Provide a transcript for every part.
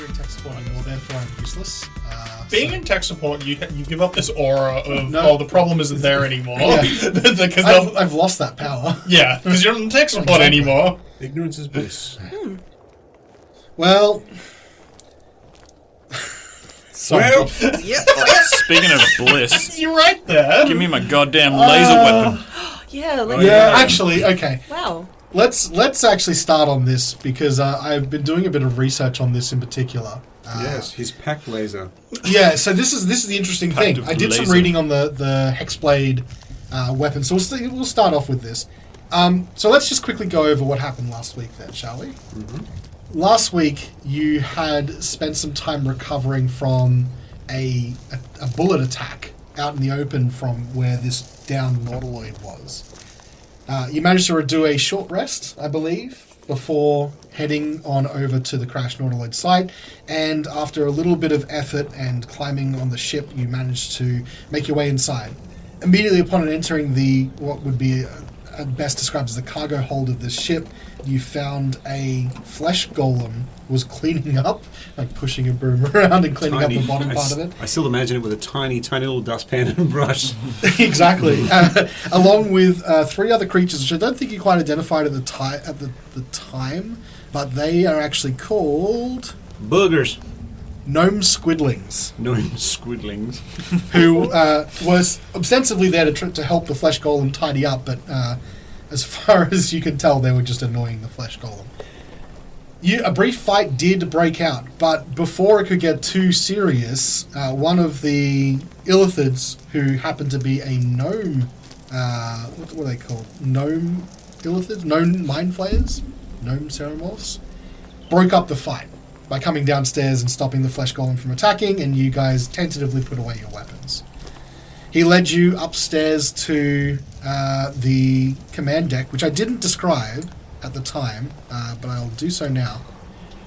longer in tech support anymore, therefore I'm useless. Being in tech support, you give up this aura of, the problem isn't there anymore. Yeah. Because I've lost that power. Yeah, because you're not in tech support anymore. Ignorance is bliss. Well... Well, Speaking of bliss, You're right there. give me my goddamn laser weapon. Yeah, like, yeah, actually, okay. wow. Let's actually start on this, because I've been doing a bit of research on this in particular. yes, his pack laser. Yeah, so this is the interesting thing. of I did some laser. reading on the Hexblade weapon, so we'll start off with this. So let's just quickly go over what happened last week then, shall we? Mm-hmm. Last week, you had spent some time recovering from a bullet attack out in the open from where this downed nautiloid was. You managed to do a short rest, I believe, before heading on over to the crashed nautiloid site, and after a little bit of effort and climbing on the ship, you managed to make your way inside. Immediately upon entering what would be best described as the cargo hold of this ship, you found a flesh golem was cleaning up, like pushing a broom around and cleaning up the bottom part of it. I still imagine it with a tiny little dustpan and brush. Exactly. Along with three other creatures, which I don't think you quite identified at the time, but they are actually called... Boogers. Gnome Squidlings. Gnome Squidlings. Who was ostensibly there to help the flesh golem tidy up, but as far as you can tell, they were just annoying the flesh golem. A brief fight did break out, but before it could get too serious, one of the illithids, who happened to be a gnome, what were they called? Gnome illithids? Gnome mind flayers? Gnome ceramorphs? Broke up the fight by coming downstairs and stopping the flesh golem from attacking, and you guys tentatively put away your weapons. He led you upstairs to the command deck, which I didn't describe at the time, but I'll do so now.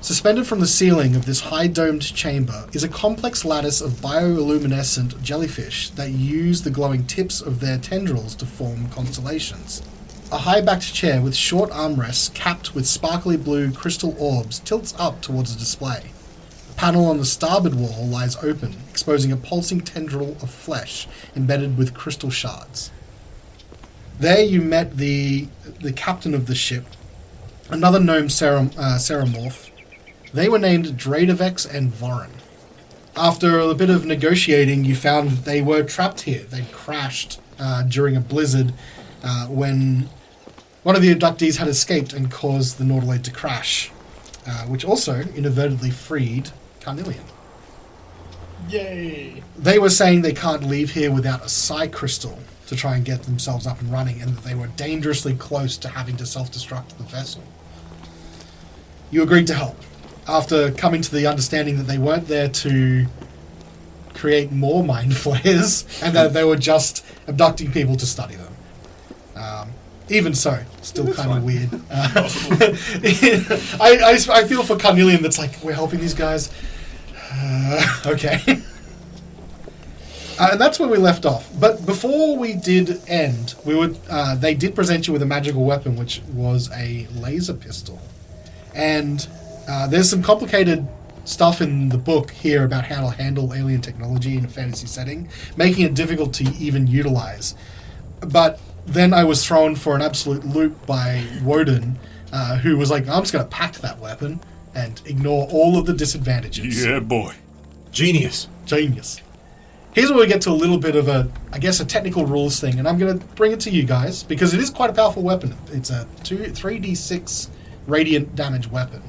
Suspended from the ceiling of this high-domed chamber is a complex lattice of bioluminescent jellyfish that use the glowing tips of their tendrils to form constellations. A high-backed chair with short armrests capped with sparkly blue crystal orbs tilts up towards the display. A panel on the starboard wall lies open, exposing a pulsing tendril of flesh embedded with crystal shards. There you met the captain of the ship, another gnome ceramorph. They were named Dradovex and Vorin. After a bit of negotiating, you found that they were trapped here. They'd crashed during a blizzard when one of the abductees had escaped and caused the nautiloid to crash, which also inadvertently freed Carnelian. Yay! They were saying they can't leave here without a psi crystal to try and get themselves up and running, and that they were dangerously close to having to self-destruct the vessel. You agreed to help, after coming to the understanding that they weren't there to create more mind flayers, and that they were just abducting people to study them. Even so, still kind of weird. I feel for Carnelian that's like, we're helping these guys. Okay. And that's where we left off. But before we did end, they did present you with a magical weapon, which was a laser pistol. And there's some complicated stuff in the book here about how to handle alien technology in a fantasy setting, making it difficult to even utilize. But then I was thrown for an absolute loop by Wodun, who was like, I'm just going to pack that weapon and ignore all of the disadvantages. Yeah, boy. Genius. Genius. Here's where we get to a little bit of a technical rules thing, and I'm going to bring it to you guys, because it is quite a powerful weapon. It's a 3d6 radiant damage weapon.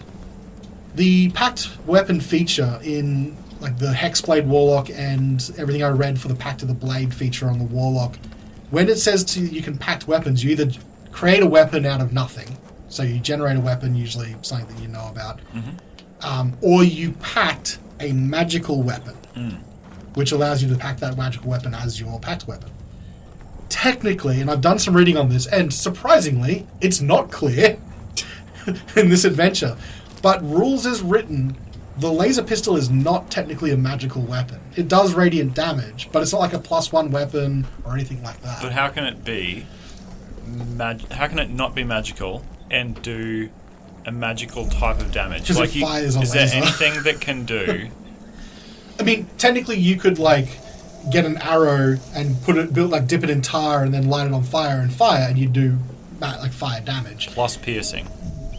The packed weapon feature in like the Hexblade Warlock and everything I read for the Pact of the Blade feature on the Warlock, when it says you can pact weapons, you either create a weapon out of nothing, so you generate a weapon, usually something that you know about, or you pact a magical weapon, which allows you to pack that magical weapon as your pact weapon. Technically, and I've done some reading on this, and surprisingly, it's not clear in this adventure, but rules as written, the laser pistol is not technically a magical weapon. It does radiant damage, but it's not like a +1 weapon or anything like that. But how can it be? How can it not be magical and do a magical type of damage? 'Cause it fires a is there laser. anything that can do? I mean, technically, you could get an arrow and dip it in tar and then light it on fire and you do fire damage. Plus piercing.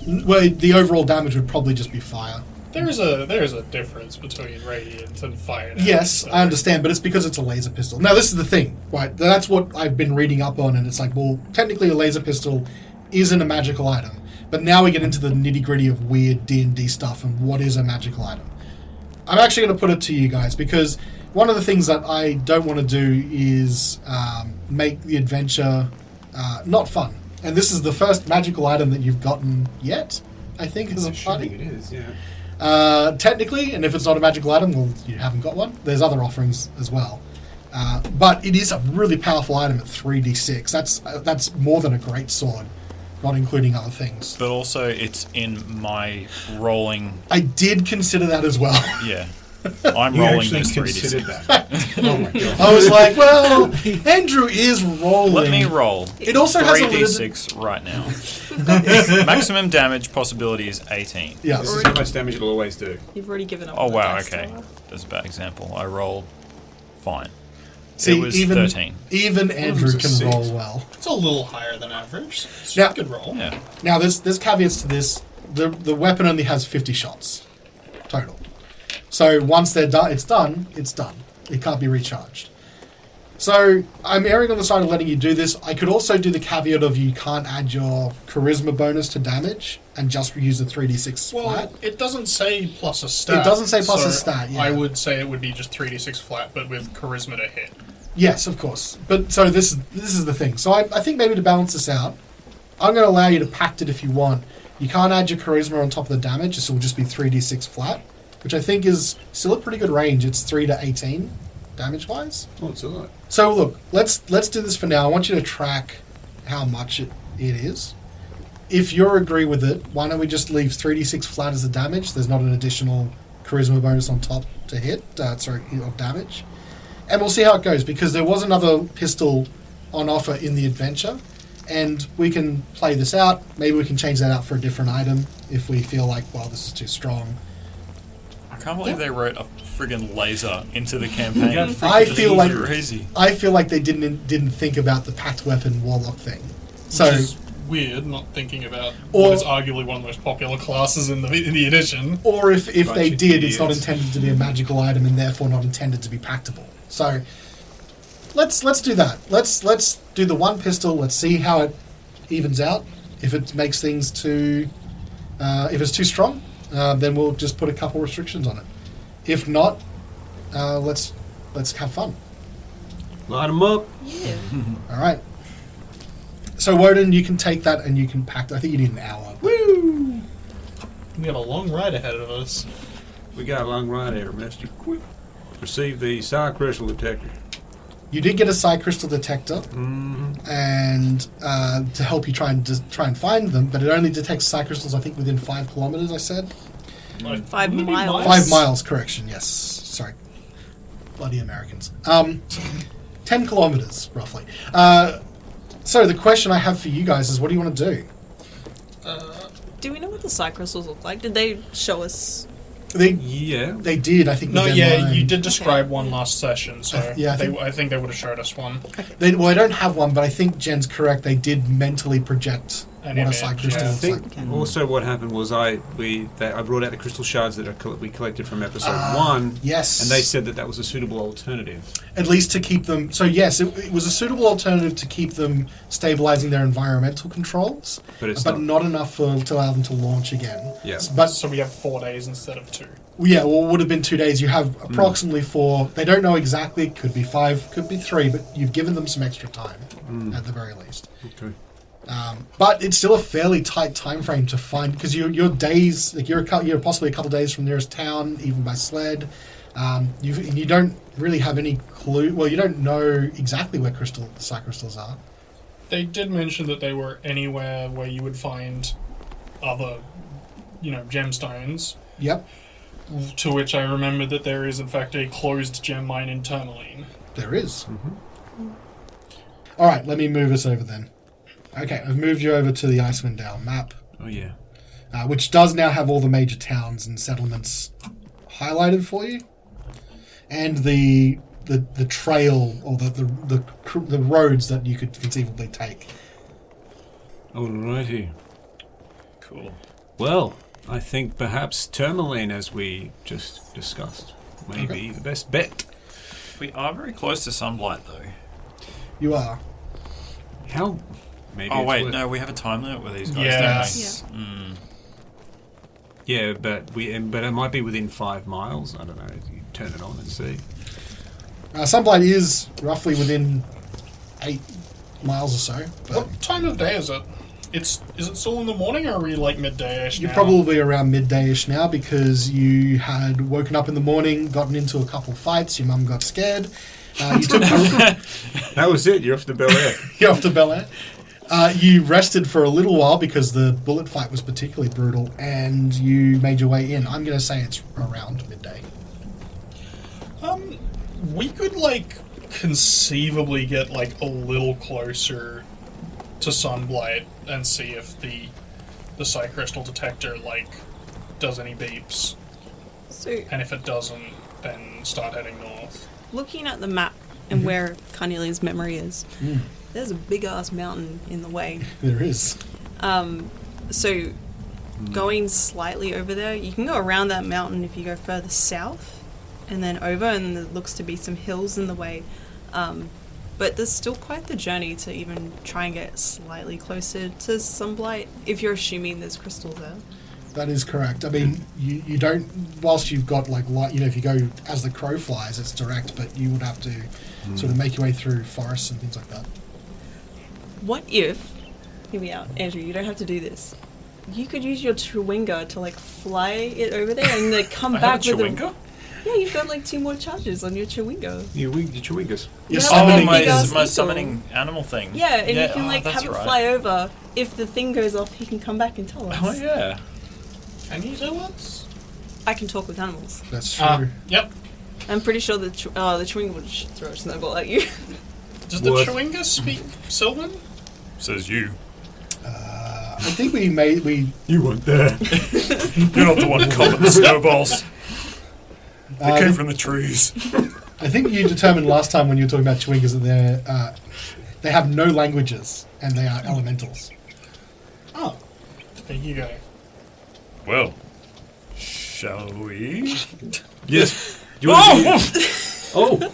Well, the overall damage would probably just be fire. There's a difference between radiant and fire. Yes, I understand, but it's because it's a laser pistol. Now, this is the thing, right? That's what I've been reading up on, and it's technically a laser pistol isn't a magical item. But now we get into the nitty-gritty of weird D&D stuff and what is a magical item. I'm actually going to put it to you guys, because one of the things that I don't want to do is make the adventure not fun. And this is the first magical item that you've gotten yet, I think, as a party. It is, yeah. Technically, and if it's not a magical item, well, you haven't got one. There's other offerings as well. But it is a really powerful item at 3d6. That's more than a great sword, not including other things. But also, it's in my rolling. I did consider that as well. Yeah. I'm You rolling actually this considered 3d6. that. Oh my god. I was like, well, Andrew is rolling. Let me roll. It also has a limited... 3d6 right now. Maximum damage possibility is 18. Yeah. This is how much damage it'll always do. You've already given up. Oh on the wow, dice okay. tower. That's a bad example. I rolled fine. See, it was even 13. Even Andrew was a can 6. roll well. It's a little higher than average. It's Yeah. a good roll. Yeah. Now, there's caveats to this. The weapon only has 50 shots total. So once they're done, it's done. It's done. It can't be recharged. So I'm erring on the side of letting you do this. I could also do the caveat of you can't add your charisma bonus to damage and just use the 3d6 Well, flat. it doesn't say plus a stat. It doesn't say plus so a stat, yeah. I would say it would be just 3d6 flat, but with charisma to hit. Yes, of course. But so this is the thing. So I think maybe to balance this out, I'm going to allow you to pact it if you want. You can't add your charisma on top of the damage. This will just be 3d6 flat, which I think is still a pretty good range. It's 3 to 18 damage-wise. Oh, it's a lot. So look, let's do this for now. I want you to track how much it is. If you agree with it, why don't we just leave 3d6 flat as the damage? There's not an additional charisma bonus on top to hit, of damage. And we'll see how it goes, because there was another pistol on offer in the adventure, and we can play this out. Maybe we can change that out for a different item if we feel like, well, this is too strong. I can't believe they wrote a friggin' laser into the campaign. I feel like crazy. I feel like they didn't think about the packed weapon warlock thing. So Which is weird, not thinking about what is arguably one of the most popular classes in the edition. or if they Bunch of did, it's not idiots. intended to be a magical item and therefore not intended to be packable. So let's do that. Let's do the one pistol. Let's see how it evens out. If it makes things too, if it's too strong, then we'll just put a couple restrictions on it. If not, let's have fun. Light them up. Yeah. All right. So Wodun, you can take that and you can pack. I think you need an hour. Woo! We have a long ride ahead of us. We got a long ride here, Master. Quick. Receive the Star Crystal Detector. You did get a psi crystal detector, and to help you try and find them, but it only detects psi crystals, I think, within 5 kilometers. I said Like, 5 maybe miles. 5 miles. Correction. Yes. Sorry. Bloody Americans. 10 kilometers roughly. So the question I have for you guys is, what do you want to do? Do we know what the psi crystals look like? Did they show us? Yeah. They did. I think. No, with their yeah, mind. you did describe one last session, so Yeah, I I think they would have showed us one. They don't have one, but I think Jen's correct. They did mentally project An what a image, psi crystal yeah. I looks think like. also what happened was I brought out the crystal shards that we collected from episode 1. Yes. And they said that was a suitable alternative. At least to keep them. So yes, it was a suitable alternative to keep them stabilizing their environmental controls, But it's not enough to allow them to launch again. Yeah. But So we have 4 days instead of 2. yeah, well, it would have been 2 days. You have approximately 4. They don't know exactly. Could be 5, could be 3, but you've given them some extra time at the very least. Okay. But it's still a fairly tight time frame to find, because your days, like you're possibly a couple days from nearest town, even by sled. You don't really have any clue. Well, you don't know exactly where psi crystals are. They did mention that they were anywhere where you would find other, gemstones. Yep, To which I remember that there is in fact a closed gem mine in Tourmaline. there is. All right, let me move us over then. Okay, I've moved you over to the Icewind Dale map. Oh, yeah. which does now have all the major towns and settlements highlighted for you, and the trail or the roads that you could conceivably take. Alrighty. Cool. Well, I think perhaps Tourmaline, as we just discussed, may be the best bet. We are very close to Sunblight, though. You are. How? Maybe Oh, it's wait, worth- no, we have a time limit with these guys, Yes. don't we? Mm. Yeah, but it might be within 5 miles. I don't know. You turn it on and see. Sunblight is roughly within 8 miles or so. But What time of day is it? Is it still in the morning, or are we like midday-ish you're now? probably around midday-ish now because you had woken up in the morning, gotten into a couple fights, your mum got scared. You took That was it. You're off to Bel Air. you're off to Bel Air. You rested for a little while because the bullet fight was particularly brutal, and you made your way in. I'm going to say it's around midday. We could like conceivably get like a little closer to Sunblight and see if the psi crystal detector like does any beeps, So, and if it doesn't, then start heading north. looking at the map and where Carnelian's memory is, there's a big ass mountain in the way. There is. So, going slightly over there, you can go around that mountain if you go further south, and then over, and there looks to be some hills in the way. But there's still quite the journey to even try and get slightly closer to Sunblight, if you're assuming there's crystals there. That is correct. I mean, you don't, whilst you've got like light, if you go as the crow flies, it's direct, but you would have to sort of make your way through forests and things like that. What if, hear me out, Andrew, you don't have to do this. You could use your Chewinga to like fly it over there and like come I back have a with Chewinga? Yeah, you've got like 2 more charges on your Chewinga. Your Chewingas. You're Yeah. summoning Oh, my, big ass my eagle. summoning animal thing. Yeah, and you can like that's have it right. fly over. If the thing goes off, he can come back and tell us. Oh, yeah. Can you do it? I can talk with animals. That's true. Yep. I'm pretty sure the Chewinga would throw a snowball at you. Does the What? Chewinga speak Sylvan? Says you. I think we You weren't there. You're not the one calling the snowballs. They came from the trees. I think you determined last time when you were talking about Chewingas that they have no languages and they are elementals. Oh, there you go. Well, shall we? Yes. You want to be- Oh!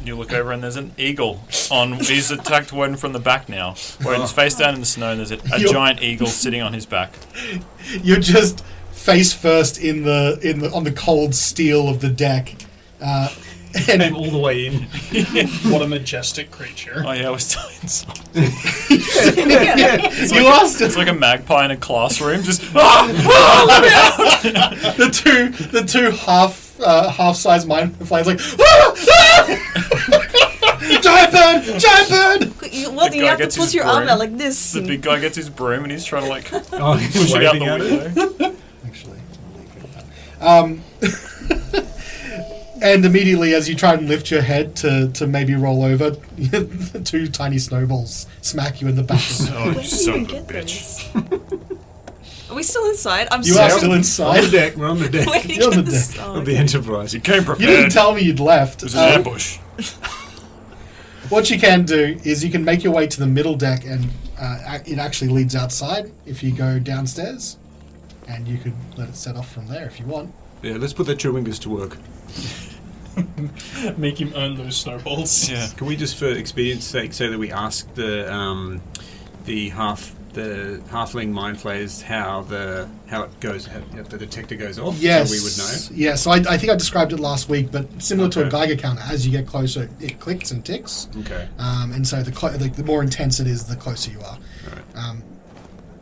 You look over and there's an eagle on. He's attacked Wodun from the back now. Wodun's face down in the snow and there's a You're- giant eagle sitting on his back. You're just face first on the cold steel of the deck, Came and all the way in. What a majestic creature. Oh yeah, I was telling someone. you asked It's like a magpie in a classroom, just the two half-size mind flames like giant bird. Well, you guy have to gets put his your arm broom. out like this. the big guy gets his broom and he's trying to like Oh, he's push it out the waving at it. window. Actually, and immediately as you try and lift your head to maybe roll over, the 2 tiny snowballs smack you in the back. Oh, Where you did son you of a get bitch. those? Are we still inside? I'm You so are still On the inside. deck. We're on the deck Where did You're on you the get this? deck Oh, of the Enterprise. You came You didn't prepared. tell me you'd left. It was an ambush. What you can do is you can make your way to the middle deck, and it actually leads outside if you go downstairs, and you could let it set off from there if you want. Yeah, let's put the Chewingas to work. Make him earn those snowballs. Yeah. Can we just, for experience sake, say that we ask the halfling mind flayers how it goes, how the detector goes off, Yes, so we would know. Yeah, so I think I described it last week, but similar to a Okay. Geiger counter, as you get closer, it clicks and ticks. Okay. And so the more intense it is, the closer you are. Alright.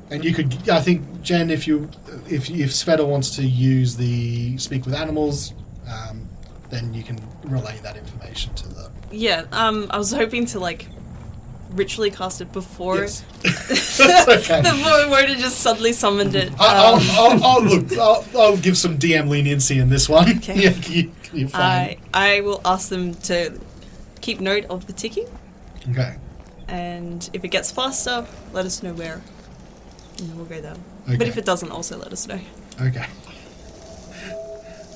And you could, I think, Jen, if Sveta wants to use the speak with animals, then you can relay that information to the. Yeah, I was hoping to like ritually cast it before Yes. That's okay. the Wodun just suddenly summoned it. I'll give some DM leniency in this one. Okay. Yeah, you're fine. I will ask them to keep note of the ticking, Okay. and if it gets faster, let us know where, and then we'll go there. Okay. But if it doesn't, also let us know. Okay.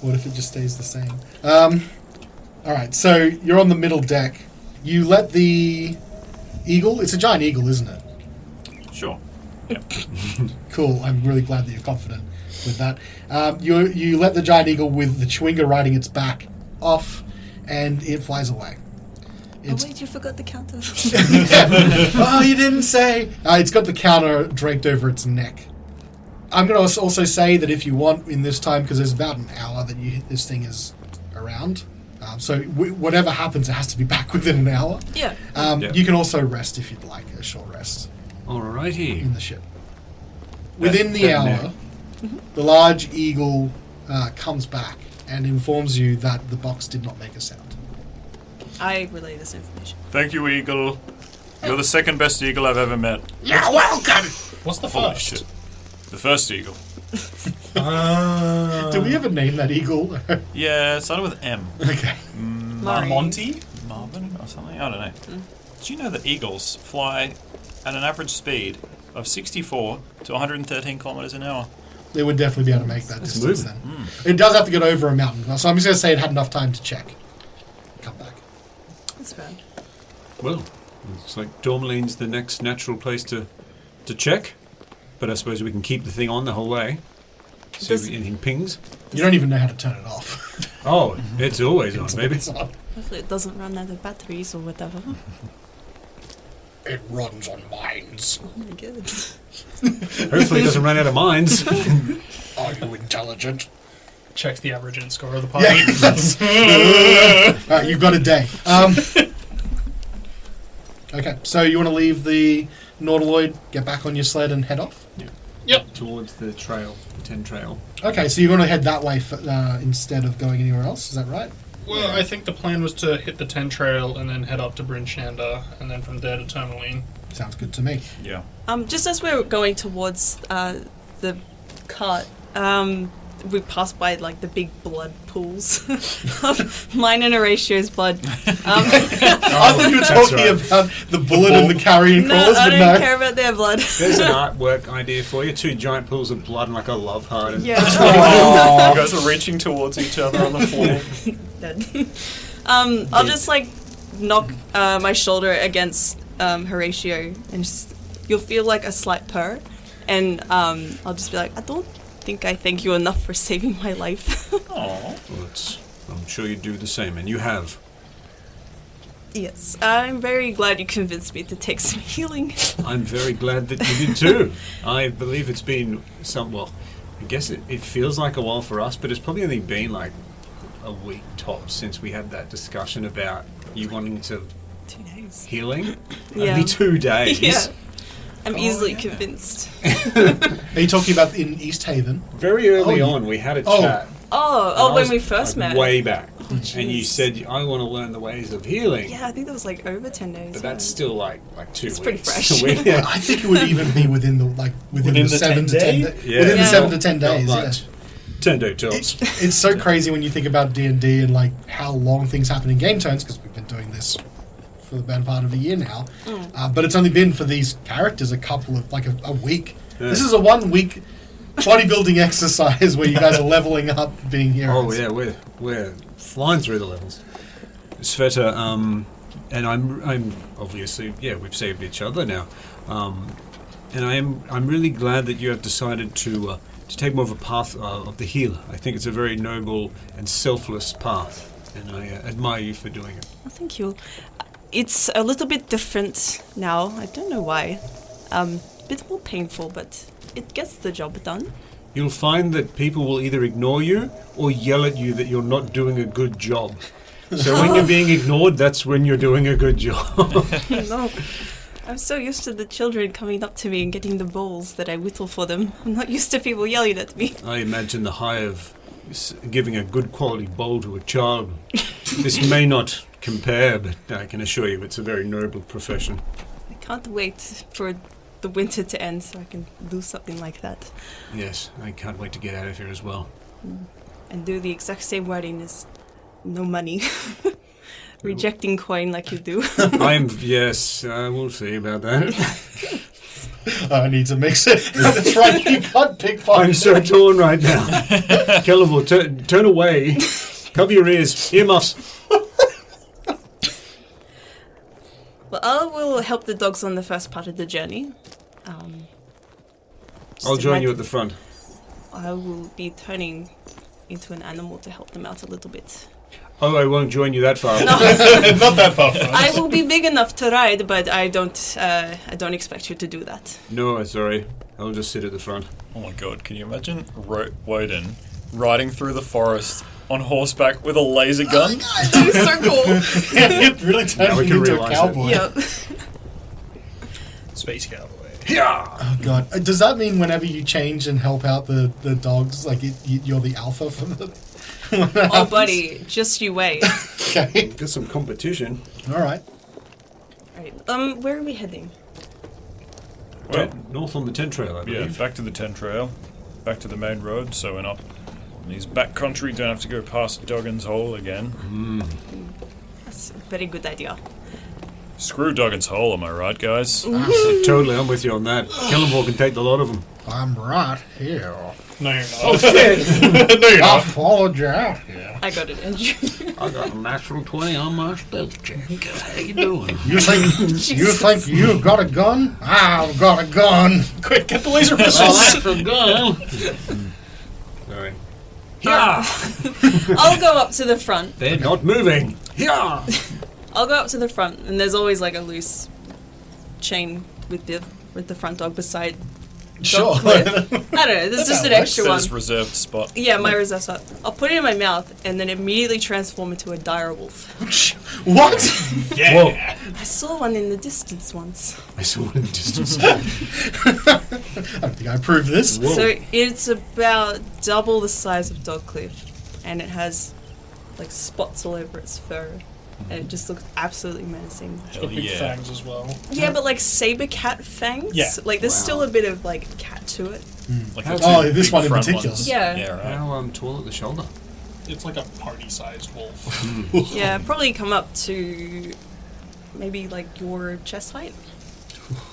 What if it just stays the same? All right, so you're on the middle deck. You let the eagle... It's a giant eagle, isn't it? Sure. Cool. I'm really glad that you're confident with that. You let the giant eagle with the chewinga riding its back off, and it flies away. Oh wait, you forgot the counter. Oh, you didn't say. It's got the counter draped over its neck. I'm going to also say that if you want in this time, because there's about an hour that this thing is around, so whatever happens, it has to be back within an hour. Yeah. You can also rest if you'd like, a short rest Alrighty. in the ship. Within the hour, the large eagle comes back and informs you that the box did not make a sound. I relay this information. Thank you, Eagle. You're the second best eagle I've ever met. You're welcome! What's the Holy first? shit. The first eagle. Did we ever name that eagle? Yeah, it started with M. Okay. Monty? Marvin or something? I don't know. Did you know that eagles fly at an average speed of 64 to 113 kilometers an hour? They would definitely be able to make that distance moving. then. It does have to get over a mountain, so I'm just going to say it had enough time to check. Come back. That's fair. Well, looks like Tourmaline's the next natural place to check. But I suppose we can keep the thing on the whole way. See if anything pings. You don't even know how to turn it off. Oh, it's always on, baby. It's on. Hopefully it doesn't run out of batteries or whatever. It runs on mines. Oh my god. Hopefully it doesn't run out of mines. Are you intelligent? Checks the average int score of the party. Yeah, that's... Alright, you've got a day. Okay, so you want to leave the nautiloid, get back on your sled and head off? Yep. Towards the trail, the 10 trail. Okay, so you're going to head that way instead of going anywhere else, is that right? Well, I think the plan was to hit the 10 trail and then head up to Bryn Shanda and then from there to Tourmaline. Sounds good to me. Yeah. Just as we're going towards the cart, we passed by like the big blood pools of mine and Horacio's blood. I thought you were talking about the bullet and the carrion No, crawlers, I but don't no. care about their blood. There's an artwork idea for you. 2 giant pools of blood and like a love heart. And Yeah. You guys are reaching towards each other on the floor. Dead. I'll just like knock my shoulder against Horatio, and you'll feel like a slight purr, and I'll just be like, I don't think I thank you enough for saving my life. Aww. Well, I'm sure you do the same, and you have. Yes, I'm very glad you convinced me to take some healing. I'm very glad that you did too. I believe it's been I guess it feels like a while for us, but it's probably only been like a week tops since we had that discussion about you wanting to 2 days. healing. Yeah. Only 2 days. Yeah. I'm easily convinced. Are you talking about in East Haven? Very early Oh, on, we had a oh. chat. Oh, And I when was, we first like, met. way back, jeez. and you said I want to learn the ways of healing. Yeah, I think that was like over 10 days. But that's still like 2 It's weeks. pretty fresh. Yeah. I think it would even be within the Within the the 7 to 10 10 days? Yeah. within the Yeah. 7 to 10 days. Not Yeah. much. 10-day tops. It's so crazy when you think about D&D and like how long things happen in game turns, because we've been doing this for the better part of a year now. But it's only been for these characters a couple of like a week. Yeah. This is a 1 week bodybuilding exercise where you guys are leveling up, being heroes. Oh yeah, we're flying through the levels. Svieta, and I'm obviously we've saved each other now, and I'm really glad that you have decided to take more of a path of the healer. I think it's a very noble and selfless path, and I admire you for doing it. Oh, thank you. It's a little bit different now. I don't know why. A bit more painful, but it gets the job done. You'll find that people will either ignore you or yell at you that you're not doing a good job. So when you're being ignored, that's when you're doing a good job. No. I'm so used to the children coming up to me and getting the bowls that I whittle for them. I'm not used to people yelling at me. I imagine the high of giving a good quality bowl to a child. This may not compare, but I can assure you it's a very noble profession. I can't wait for the winter to end so I can do something like that. Yes, I can't wait to get out of here as well. And do the exact same wording as no money. Rejecting coin like you do. Yes, we'll see about that. I need to mix it. That's right, you can't pickpocket. I'm so torn right now. Kellerville, turn away. Cover your ears. Earmuffs. Well, I will help the dogs on the first part of the journey. I'll join you at the front. I will be turning into an animal to help them out a little bit. Oh, I won't join you that far. Not that far from us. I will be big enough to ride, but I don't expect you to do that. No, sorry. I'll just sit at the front. Oh my god, can you imagine Wodun riding through the forest on horseback with a laser gun? That was so cool. It really Now turned we me can into a realise cowboy. Yep. Space cowboy. Yeah. Oh god, does that mean whenever you change and help out the dogs, like you're the alpha for the? Oh, buddy, just you wait. Okay. Got some competition. All right. Right. Where are we heading? Well, North on the 10 trail, I yeah, believe. back to the 10 trail, back to the main road, so we're not in these back country, don't have to go past Duggan's Hole again. That's a very good idea. Screw Duggan's Hole, am I right, guys? Totally, I'm with you on that. Kellenborg can take the lot of them. I'm right here. No, you're not. Oh, shit! No, you're I'll not. follow you out here. I got it, Andrew. I got a natural 20 on my stealth check. How you doing? You think you've got a gun? I've got a gun. Quick, get the laser Well, pistols. that's a gun. Sorry. Yeah! I'll go up to the front. They're not moving. Yeah! I'll go up to the front, and there's always like a loose chain with the front dog beside. Sure. I don't know. There's just an extra one. This reserved spot. Yeah, my reserve spot. I'll put it in my mouth and then immediately transform into a dire wolf. What? Yeah. I saw one in the distance once. I saw it in the distance. I don't think I proved this. Whoa. So it's about double the size of Dogcliff, and it has like spots all over its fur, and it just looks absolutely menacing. Hell Got big yeah. fangs as well. Yeah, but like saber cat fangs. Yeah. Like there's Wow. still a bit of like cat to it. Like How- the Oh, two this big one in front particular. ones. Yeah. Yeah, right. How tall at the shoulder? It's like a party-sized wolf. Yeah, probably come up to maybe like your chest height.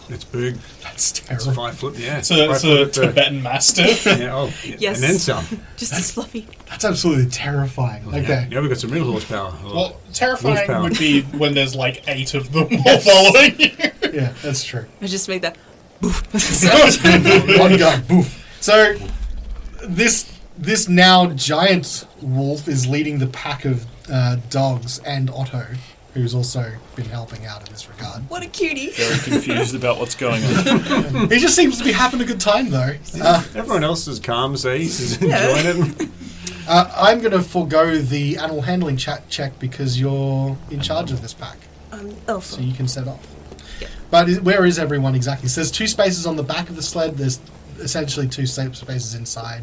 It's big. That's It's terrible. 5 foot, yeah. It's a 5 foot at the- Tibetan Mastiff. Yeah, oh, yeah. Yes. And then some. Just as fluffy. That's absolutely terrifying. Okay. Yeah, we've got some real horsepower. Oh. Well, terrifying Wolf would be when there's like 8 of them all following you. Yeah, that's true. I just made that. One gun. Boof. So this now giant wolf is leading the pack of dogs and Otto, who's also been helping out in this regard. What a cutie. Very confused about what's going on. He just seems to be having a good time, though. Everyone else is calm, so he's Yeah. enjoying it. I'm going to forego the animal handling check because you're in charge of this pack, Oh, so you can set off. Yeah. But where is everyone exactly? So there's 2 spaces on the back of the sled. There's essentially 2 spaces inside.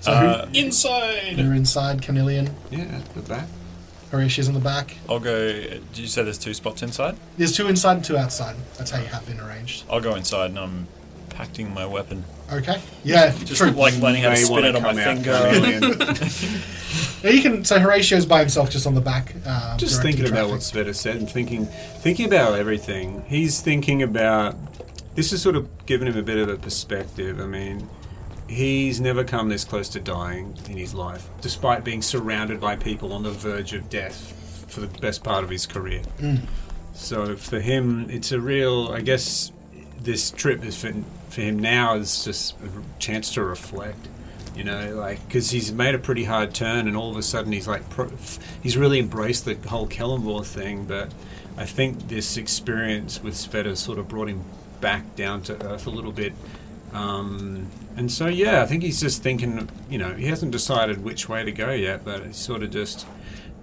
So Inside. you're inside, Carnelian. Yeah, at the back. Horatia's in the back. I'll go. Did you say there's 2 spots inside? There's 2 inside and 2 outside. That's how you have been arranged. I'll go inside and I'm packing my weapon. Okay. Yeah, Just true. like learning how to May spin wanna it on my come out, finger. Carnelian. Yeah, you can. So Horatio's by himself, just on the back. Just directing thinking about traffic. what Svieta said and thinking about everything. He's thinking about. This has sort of given him a bit of a perspective. I mean, he's never come this close to dying in his life, despite being surrounded by people on the verge of death for the best part of his career. So for him, it's a real. I guess this trip is for him now is just a chance to reflect. You know, like, because he's made a pretty hard turn, and all of a sudden he's like, he's really embraced the whole Kellenborg thing. But I think this experience with Svieta sort of brought him back down to earth a little bit. And so, yeah, I think he's just thinking, you know, he hasn't decided which way to go yet, but it's sort of just,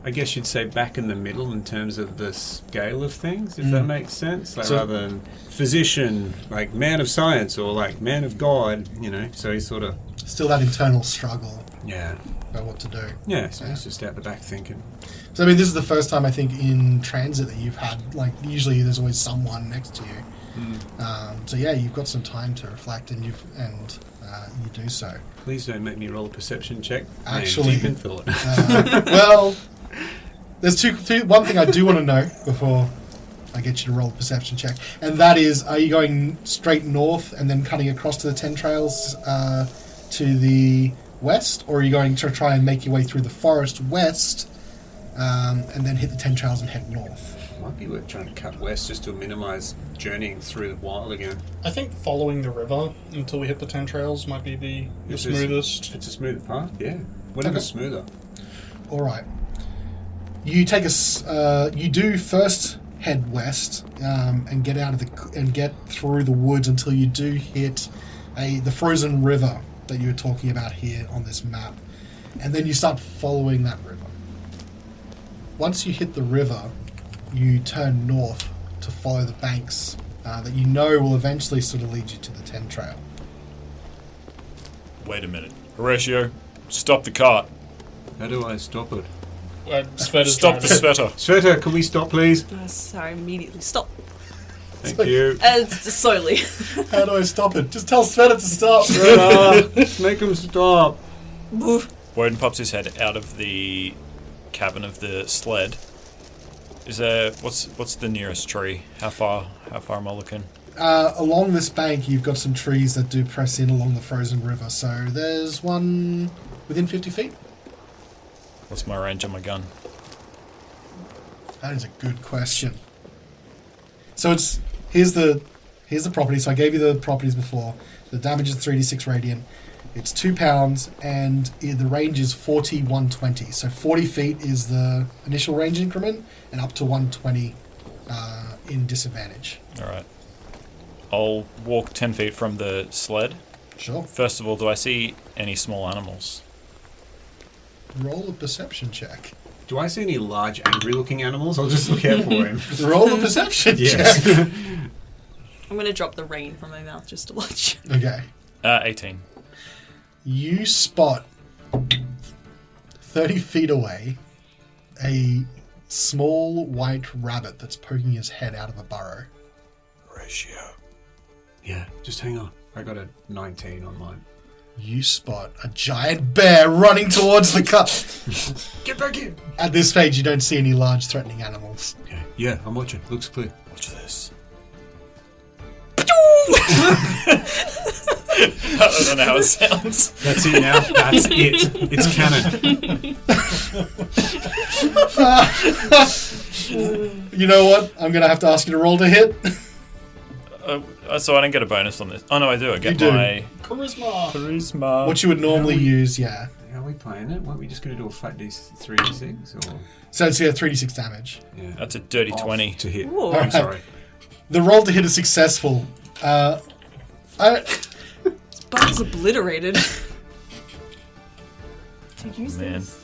I guess you'd say, back in the middle in terms of the scale of things, if that makes sense. Like, So- rather than physician, like man of science, or like man of God, you know. So he's sort of, Still that internal struggle yeah. about what to do. Yeah, so he's just out the back thinking. So I mean, this is the first time I think in transit that you've had, like, usually there's always someone next to you. So yeah, you've got some time to reflect, and you do so. Please don't make me roll a perception check. I am Actually- deep in thought. Well, there's one thing I do want to know before I get you to roll a perception check. And that is, are you going straight north and then cutting across to the 10 trails to the west? Or are you going to try and make your way through the forest west and then hit the 10 trails and head north? Might be worth trying to cut west just to minimise journeying through the wild again. I think following the river until we hit the 10 trails might be the smoothest. It's a smooth path, yeah. Whatever's smoother. All right. You take you do first head west and get out of and get through the woods until you do hit the frozen river that you were talking about here on this map, and then you start following that river. Once you hit the river, you turn north to follow the banks that you know will eventually sort of lead you to the 10 trail. Wait a minute. Horacio, stop the cart. How do I stop it? Stop the Svieta. Svieta, can we stop, please? Sorry, immediately stop. Thank you. Just slowly. How do I stop it? Just tell Svieta to stop. Svieta, make him stop. Wodun pops his head out of the cabin of the sled. Is there what's the nearest tree? How far am I looking? Along this bank, you've got some trees that do press in along the frozen river. So there's one within 50 feet. What's my range on my gun? That is a good question. So here's the property. So I gave you the properties before. The damage is 3d6 radiant. It's 2 pounds, and the range is 40, 120. So 40 feet is the initial range increment, and up to 120 in disadvantage. All right. I'll walk 10 feet from the sled. Sure. First of all, do I see any small animals? Roll a perception check. Do I see any large, angry-looking animals? I'll just look out for him. Roll a perception Yes. check. I'm going to drop the rain from my mouth just to watch. Okay. 18. You spot 30 feet away a small white rabbit that's poking his head out of a burrow. Horatio. Yeah, just hang on. I got a 19 on mine. You spot a giant bear running towards the car. Get back in! At this stage, you don't see any large threatening animals. Okay. Yeah, I'm watching. Looks clear. Watch this. I don't know how it sounds. That's it now. That's it. It's canon. You know what? I'm going to have to ask you to roll to hit. So I don't get a bonus on this. Oh no, I do. I get You do. my Charisma. What you would normally use, yeah. How are we playing it? Weren't we just going to do a flat D3D6? Or? So it's 3d6 damage. Yeah. That's a dirty 20. To hit. Ooh. I'm sorry. The roll to hit is successful. Bug's obliterated. To use Man. this.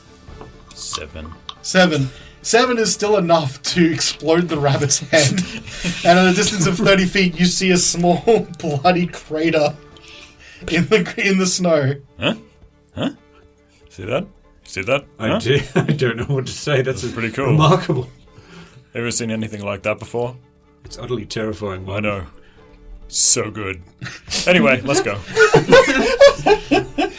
7. 7 is still enough to explode the rabbit's head. And at a distance of 30 feet, you see a small bloody crater in the snow. Huh? See that? I do. I don't know what to say. That's pretty cool. Remarkable. Ever seen anything like that before? It's utterly terrifying. I know. So good. Anyway, let's go.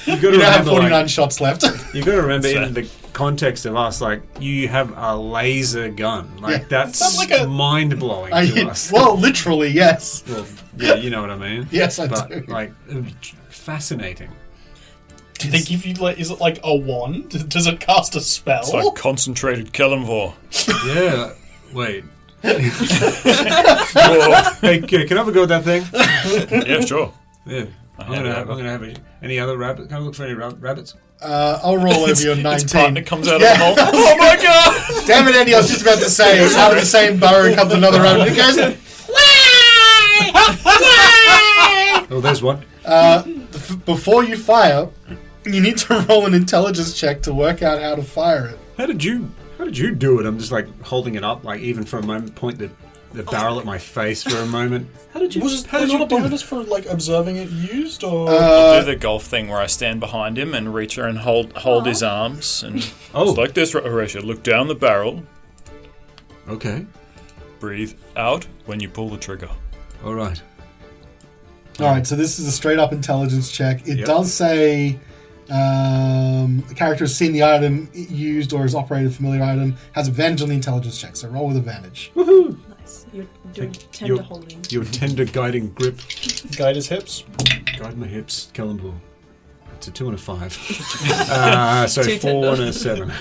You now have 49 shots left. You got to remember That's in the context of us, like, you have a laser gun. Like, Yeah. that's Sounds like a- mind-blowing to us. Well, literally, yes. Well, yeah, you know what I mean. Yes, I but, do. like, fascinating. Do you think if you is it like a wand? Does it cast a spell? It's like concentrated Callan. Yeah. Wait. Whoa. Hey, can I have a go at that thing? Yeah, sure. Yeah. I'm gonna have a, any other rabbit. Can I look for any rabbits? I'll roll over your 19. Its partner comes out Yeah. of the hole. Oh my god! Damn it, Andy, I was just about to say, out of the same burrow comes another rabbit. It goes, Oh, there's one. before you fire, you need to roll an intelligence check to work out how to fire it. How did you do it? I'm just like holding it up, like even for a moment, point the barrel at my face for a moment. How did you? Was how there did not you a do bonus for like observing it used, or I'll do the golf thing where I stand behind him and reach her and hold his arms and Oh. it's like this, Horatio. Look down the barrel. Okay. Breathe out when you pull the trigger. All right. Alright, so this is a straight up intelligence check. It Yep. does say the character has seen the item used or has operated a familiar item, has advantage on the intelligence check, so roll with advantage. Woohoo! Nice. You're doing Take tender your- holding. Your tender guiding grip. Guide his hips. Guide my hips, Callan. It's a 2 and a 5. So Too 4 tender. and a 7.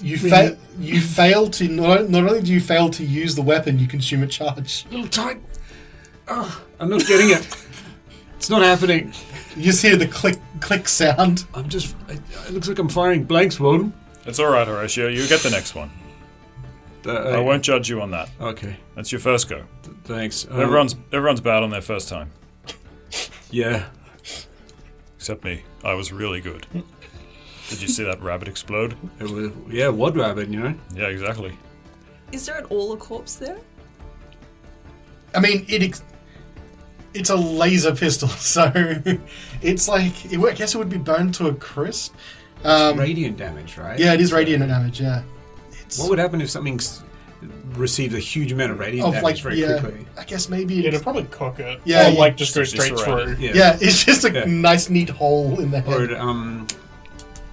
You fail to not only do you fail to use the weapon, you consume a charge. A little tight. I'm not getting it. It's not happening. You just hear the click sound. I'm just. It looks like I'm firing blanks, Wodun. It's all right, Horacio. You get the next one. I won't judge you on that. Okay, That's your first go. thanks. Everyone's bad on their first time, Yeah. except me. I was really good. Did you see that rabbit explode? It was, yeah, Wad Rabbit, you know? Yeah, exactly. Is there at all a corpse there? I mean, it's a laser pistol, so it's like I guess it would be burned to a crisp. Radiant damage, right? Yeah, it is radiant damage. Yeah. What would happen if something received a huge amount of radiant damage very quickly? I guess maybe. It'd probably cook it. Yeah, Or, you- like, just go straight Eviscerate through. it. Yeah, it's just a Yeah. nice, neat hole in the head. Or it,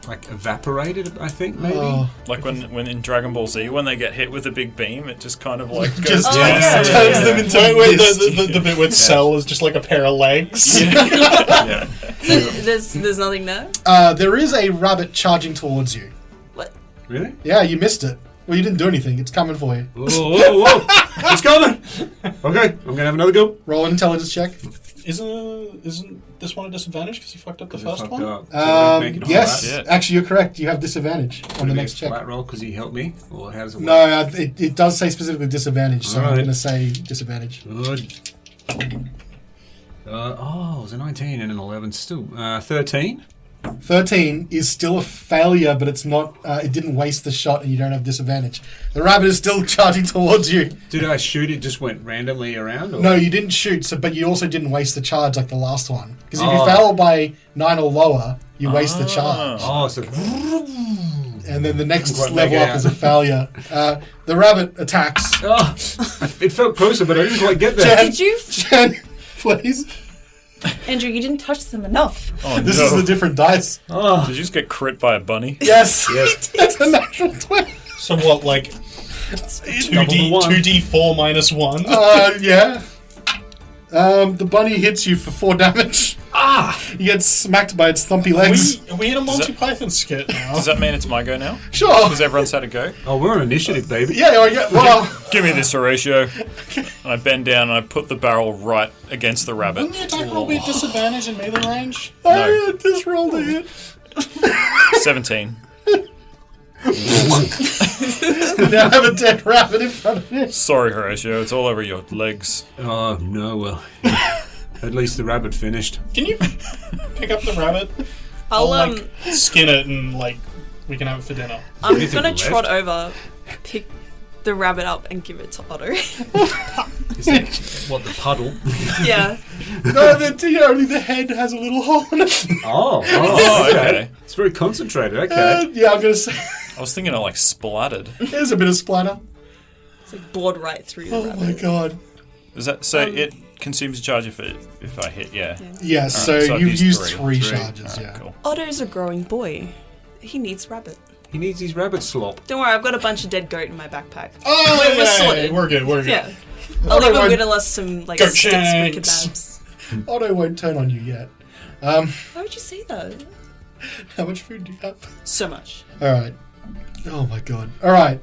like evaporated, I think, maybe? Oh, Like when in Dragon Ball Z, when they get hit with a big beam, it just kind of like goes just yeah. turns them into Wait, mist. the bit with Cell is just like a pair of legs. Yeah. There's nothing there. There is a rabbit charging towards you. What? Really? Yeah, you missed it. Well, you didn't do anything. It's coming for you. Whoa, whoa, whoa! It's coming! Okay, I'm gonna have another go. Roll an intelligence check. Isn't this one a disadvantage because you fucked up the first one? Yes, Shit. actually, you're correct. You have disadvantage on the next check. Flat roll because he helped me? Or how does it work? No, it does say specifically disadvantage, so I'm Alright. going to say disadvantage. Good. It was a 19 and an 11 still. 13? 13 is still a failure, but it's not. It didn't waste the shot, and you don't have disadvantage. The rabbit is still charging towards you. Did I shoot it just went randomly around? Or? No, you didn't shoot, but you also didn't waste the charge like the last one. Because if you Oh. fail by 9 or lower, you waste the charge. Oh, so... And then the next Quite level make it up out. is a failure. The rabbit attacks. Oh, it felt closer, but I didn't quite get there. Jen, Did you, Jen, please. Andrew? You didn't touch them enough. Oh This no! is the different dice. Oh. Did you just get crit by a bunny? Yes. Yes. It's a natural 20. So what, like Double the one. 2d4 minus 1? Yeah. The bunny hits you for 4 damage. You get smacked by its thumpy legs. Are we in a Monty Python skit now? Does that mean it's my go now? Sure. Because everyone's had a go? Oh, we're on initiative, baby. Yeah, well, Give me this, Horatio. And I bend down and I put the barrel right against the rabbit. Wouldn't the attack roll be at disadvantage in melee range? I just rolled a hit. 17. Now have a dead rabbit in front of you. Sorry, Horatio. It's all over your legs. Oh, no, well. At least the rabbit finished. Can you pick up the rabbit? I'll like skin it and like we can have it for dinner. I'm Anything gonna left? trot over, pick the rabbit up, and give it to Otto. Is it, what, the puddle? Yeah. No, only the head has a little hole in it. Oh, Oh, okay. It's very concentrated, okay. Yeah, I'm going to say I was thinking of like splattered. there's a bit of splatter. It's like bored right through the Oh rabbit. my god. Is that so? It consumes a charge if I hit. Yeah. Yes, so so I've you've used used three. 3 charges, Alright, yeah. cool. Otto's a growing boy. He needs rabbit. He needs his rabbit slop. Don't worry, I've got a bunch of dead goat in my backpack. Oh, We're sorted. We're good. We're good. Yeah. I'll Otto even won't- whittle us some like Goat sticks for shanks. kebabs. Otto won't turn on you yet. Why would you say that? How much food do you have? So much. Alright. Oh my god. Alright.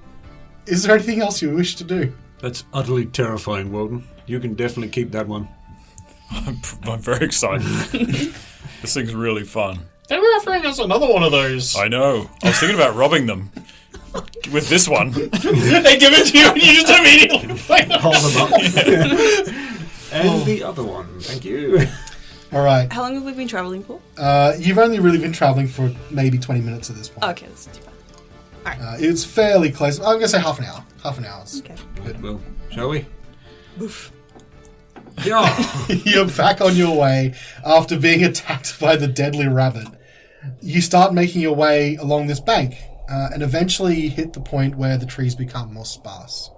Is there anything else you wish to do? That's utterly terrifying, Wodun. You can definitely keep that one. I'm very excited. This thing's really fun. They were offering us another one of those. I know. I was thinking about robbing them with this one. They give it to you and you just immediately fight them. Hold them up. And the other one, thank you. Alright. How long have we been traveling for? You've only really been travelling for maybe 20 minutes at this point. Okay, that's too bad. It's fairly close. I'm going to say half an hour. Half an hour. Okay. Good, well, shall we? Oof. Yeah. You're back on your way after being attacked by the deadly rabbit. You start making your way along this bank, and eventually you hit the point where the trees become more sparse.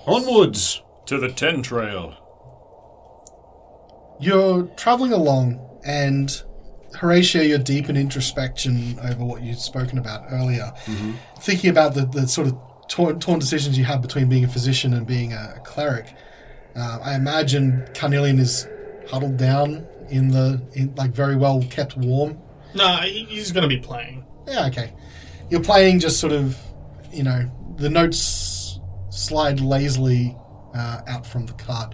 Onwards. To the 10 trail. You're travelling along, and Horatio, you're deep in introspection over what you'd spoken about earlier. Thinking about the sort of torn decisions you have between being a physician and being a cleric. I imagine Carnelian is huddled down in like very well kept warm. No, he's going to be playing. Yeah, okay. You're playing just sort of, the notes slide lazily out from the cart.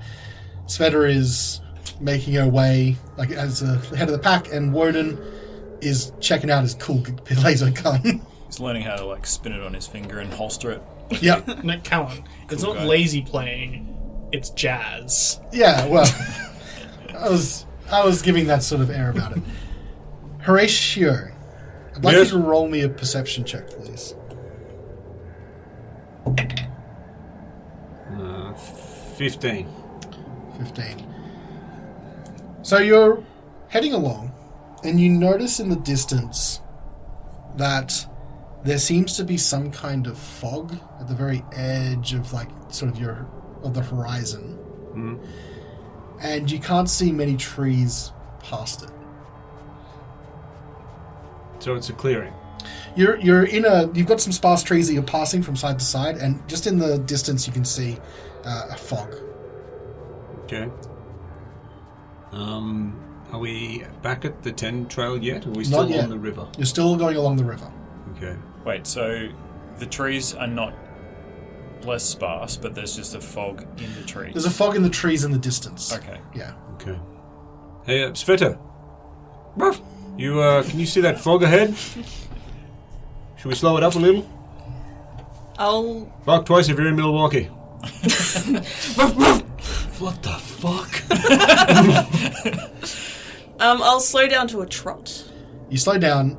Svieta is making her way like as the head of the pack, and Wodun is checking out his cool laser gun. He's learning how to like spin it on his finger and holster it. Yep. No, Callan, it's Cool not guy. lazy playing, it's jazz. Yeah, well, I was giving that sort of air about it. Horacio, I'd like Yes? you to roll me a perception check, please. 15. 15. So you're heading along, and you notice in the distance that there seems to be some kind of fog at the very edge of like sort of the horizon, and you can't see many trees past it. So it's a clearing. You've got some sparse trees that you're passing from side to side, and just in the distance you can see a fog. Okay. Are we back at the 10 trail yet? Or are we Not still yet. on the river? You're still going along the river. Okay. Wait, so the trees are not less sparse, but there's just a fog in the trees. There's a fog in the trees in the distance. Okay. Yeah. Okay. Hey, Svieta. You, can you see that fog ahead? Should we slow it up a little? I'll Bark twice if you're in Milwaukee. What the fuck? I'll slow down to a trot. You slow down.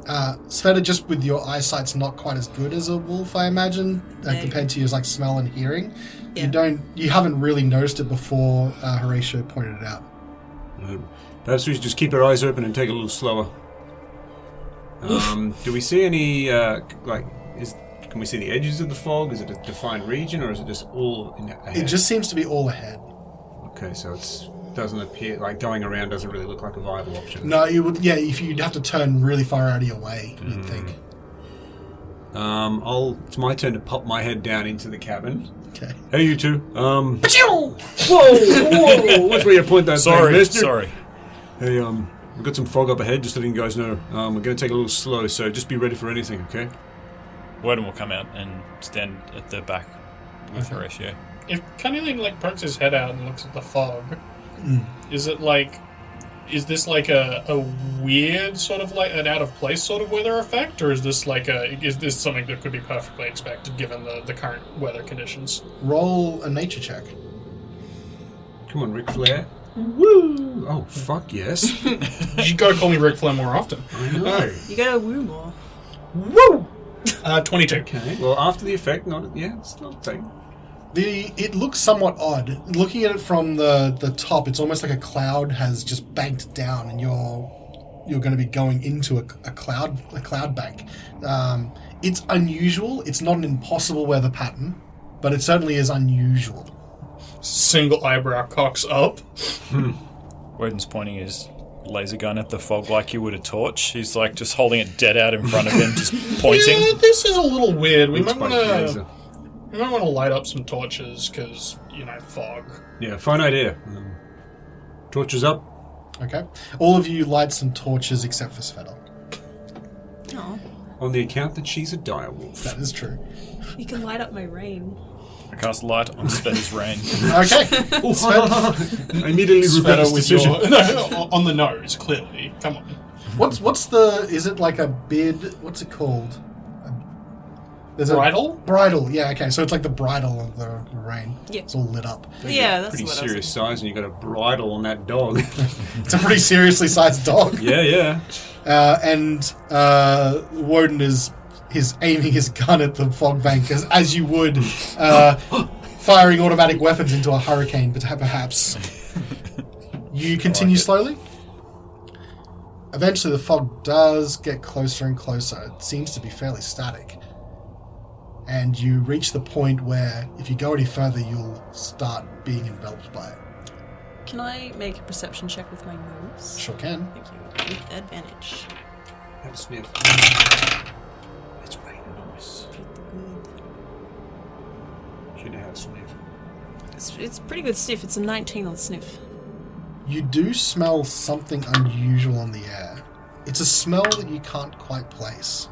Svieta, just with your eyesight's not quite as good as a wolf, I imagine, compared to your like smell and hearing. Yeah. You haven't really noticed it before Horatio pointed it out. Perhaps we should just keep our eyes open and take it a little slower. Do we see any, can we see the edges of the fog? Is it a defined region, or is it just all in ahead? It just seems to be all ahead. Okay, so it doesn't appear, like going around doesn't really look like a viable option. No, you would. Yeah, if you'd have to turn really far out of your way, you'd think. It's my turn to pop my head down into the cabin. Okay. Hey, you two. Whoa! Which way you point that thing, Sorry, mister? sorry. Hey, we've got some fog up ahead, just letting you guys know. We're going to take it a little slow, so just be ready for anything, okay? Wodun will come out and stand at the back with Horacio. If Carnelian pokes his head out and looks at the fog, is this like a weird sort of like an out of place sort of weather effect, or is this something that could be perfectly expected given the current weather conditions? Roll a nature check. Come on, Ric Flair. Woo! Oh, fuck yes. You gotta call me Ric Flair more often. I know. You gotta woo more. Woo! 22. Okay, well, after the effect, it's not a thing. It looks somewhat odd. Looking at it from the top, it's almost like a cloud has just banked down, and you're going to be going into a cloud bank. It's unusual. It's not an impossible weather pattern, but it certainly is unusual. Single eyebrow cocks up. Wodun's pointing his laser gun at the fog like you would a torch. He's like just holding it dead out in front of him, just pointing. Yeah, this is a little weird. We might Looks want like laser. to light up some torches because fog. Yeah, fine idea. Torches up. Okay. All of you light some torches except for Svieta. Oh, On the account that she's a direwolf. That is true. you can light up my rain. I cast light on Sveta's rain. Okay. I immediately regret this with decision. on the nose, clearly. Come on. What's the? Is it like a bid? What's it called? There's Bridle? Bridle. Yeah. Okay. So it's like the bridle of the rain. Yeah. It's all lit up. Yeah, that's Pretty what I was serious size, and you got a bridle on that dog. It's a pretty seriously sized dog. yeah. And Wodun is aiming his gun at the fog bank as you would firing automatic weapons into a hurricane, but perhaps. You continue slowly. Eventually, the fog does get closer and closer. It seems to be fairly static. And you reach the point where, if you go any further, you'll start being enveloped by it. Can I make a perception check with my nose? Sure can. Thank you. With advantage. Have a sniff. It's raining noise. that sniff? It's a pretty good sniff. It's a 19 on sniff. You do smell something unusual on the air. It's a smell that you can't quite place.